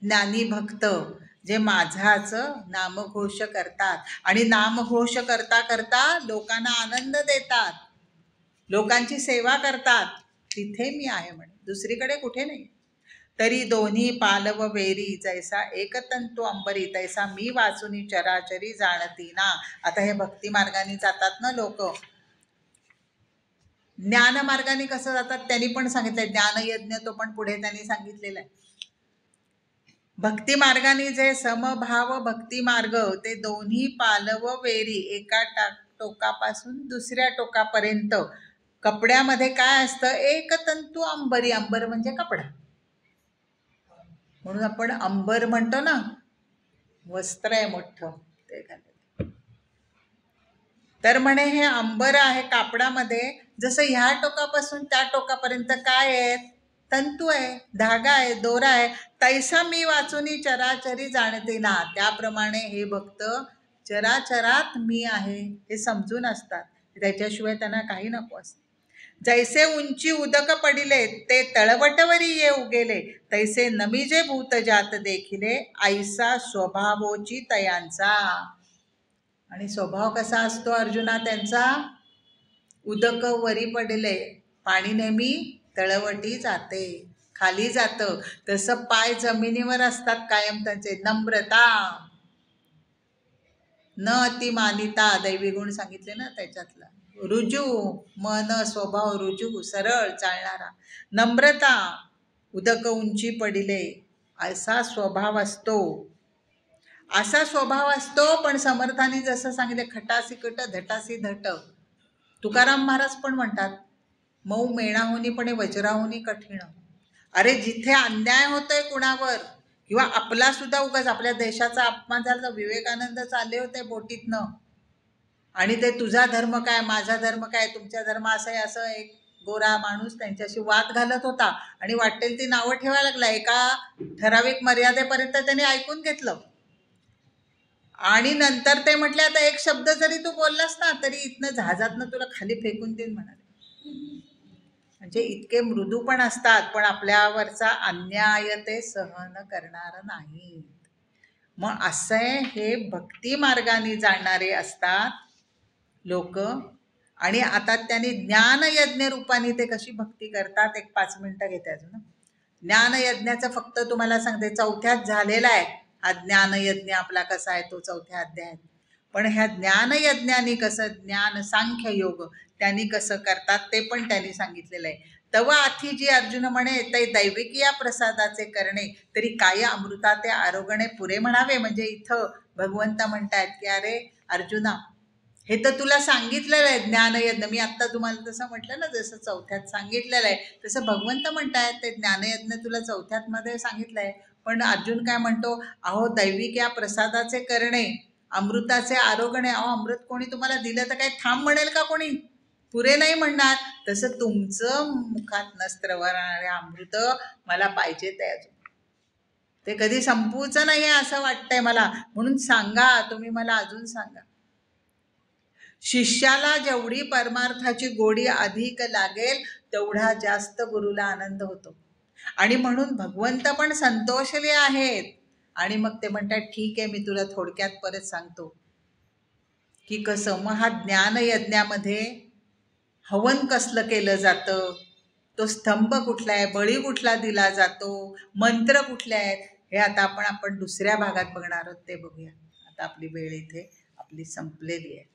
ज्ञानी भक्त, जे माझाच नामघोष करतात, आणि नामघोष करता करता लोकांना आनंद देतात, लोकांची सेवा करतात, तिथे मी आहे म्हणे, दुसरीकडे कुठे नाही. तरी दोन्ही पालव वेरी, जैसा एकतंतू अंबरी, तैसा मी वाचुनी चराचरी जाणती ना. आता हे भक्ती मार्गाने जातात ना लोक, ज्ञान मार्गाने कसं जातात त्यांनी पण सांगितलंय, ज्ञानयज्ञ तो पण पुढे त्यांनी सांगितलेला आहे. भक्ती मार्गाने जे समभाव भक्ती मार्ग, ते दोन्ही पालव वेरी, एका टोकापासून दुसऱ्या टोकापर्यंत. कपड्यामध्ये काय असतं? एक तंतू अंबरी, अंबर म्हणजे कपडा, म्हणून आपण अंबर म्हणतो ना, वस्त्र आहे मोठं ते घालत. तर म्हणे हे अंबर आहे कापडामध्ये, जसं ह्या टोकापासून त्या टोकापर्यंत काय आहेत? तंतू आहे, धागा आहे, दोरा आहे. तैसा मी वाचुनी चराचरी जाणते ना, त्याप्रमाणे हे भक्त चराचरात मी आहे हे समजून असतात, त्याच्याशिवाय त्यांना काही नको असतं. जैसे उंची उदक पडिले ते तळवटवरी ये उगेले, तैसे नमीजे भूत जात देखिले, ऐसा स्वभावोची तयांचा. आणि स्वभाव कसा असतो अर्जुना त्यांचा? उदक वरी पडले, पाणी नेहमी तळवटी जाते, खाली जातं. तसं पाय जमिनीवर असतात कायम त्यांचे. नम्रता, न अतिमानिता, दैवी गुण सांगितले ना त्याच्यातला. रुजू, मन स्वभाव रुजू, सरळ चालणारा. नम्रता, उदक उंची पडिले, असा स्वभाव असतो. असा स्वभाव असतो. पण समर्थांनी जसं सांगितलं, खटासी कट धटासी धट. तुकाराम महाराज पण म्हणतात, मऊ मेणाहुनी पण वज्राहुनी कठीण. अरे जिथे अन्याय होतोय कुणावर, किंवा आपला सुद्धा उगाच आपल्या देशाचा अपमान झाला, विवेकानंद चालले होते बोटीतनं, आणि ते तुझा धर्म काय, माझा धर्म काय, तुमचा धर्म असं आहे, असं एक गोरा माणूस त्यांच्याशी वाद घालत होता आणि वाटेल ती नावं ठेवायला लागला. एका ठराविक मर्यादेपर्यंत त्यांनी ऐकून घेतलं आणि नंतर ते म्हटले, आता एक शब्द जरी तू बोललास ना तरी इथनं जहाजातनं तुला खाली फेकून देईन म्हणाले. म्हणजे इतके मृदू पण असतात, पण आपल्यावरचा अन्याय ते सहन करणार नाही. मग असे हे भक्ती मार्गाने जाणारे असतात लोक. आणि आता त्यांनी ज्ञानयज्ञ रूपाने ते कशी भक्ती करतात, एक 5 मिनिटं घेते अजून. ज्ञानयज्ञाचं फक्त तुम्हाला सांगते, 4थ्यात झालेला आहे हा ज्ञानयज्ञ आपला. कसा आहे तो 4थ्या अध्यायात. पण ह्या ज्ञानयज्ञाने कसं, ज्ञान सांख्य योग त्यांनी कसं करतात ते पण त्यांनी सांगितलेलं आहे. तव आथी जी अर्जुन म्हणे, ते दैविकिया प्रसादाचे करणे, तरी काय अमृता ते आरोगणे पुरे म्हणावे. म्हणजे इथं भगवंत म्हणतायत की अरे अर्जुना, हे तर तुला सांगितलेलं आहे ज्ञानयज्ञ. मी आत्ता तुम्हाला तसं म्हटलं ना, जसं 4थ्यात सांगितलेलं आहे तसं भगवंत म्हणतायत ते ज्ञानयज्ञ तुला 4थ्यात मध्ये सांगितलं आहे. पण अर्जुन काय म्हणतो, अहो दैविक या प्रसादाचे करणे, अमृताचे आरोगणे. अहो अमृत कोणी तुम्हाला दिलं तर काही थांब म्हणेल का कोणी, पुरे नाही म्हणणार. तसं तुमचं मुखात नस्त्र राहणारे अमृत मला पाहिजे ते अजून, ते कधी संपूच नाही आहे असं वाटतंय मला. म्हणून सांगा तुम्ही मला, अजून सांगा. शिष्याला जेवढी परमार्थाची गोडी अधिक लागेल तेवढा जास्त गुरुला आनंद होतो. आणि म्हणून भगवंत पण संतोषले आहेत. आणि मग ते म्हणतात, ठीक आहे मी तुला थोडक्यात परत सांगतो की कसं. मग हा ज्ञानयज्ञामध्ये हवन कसलं केलं जातं, तो स्तंभ कुठला आहे, बळी कुठला दिला जातो, मंत्र कुठले आहेत, हे आता आपण दुसऱ्या भागात बघणार आहोत, ते बघूया. आता आपली वेळ इथे आपली संपलेली आहे.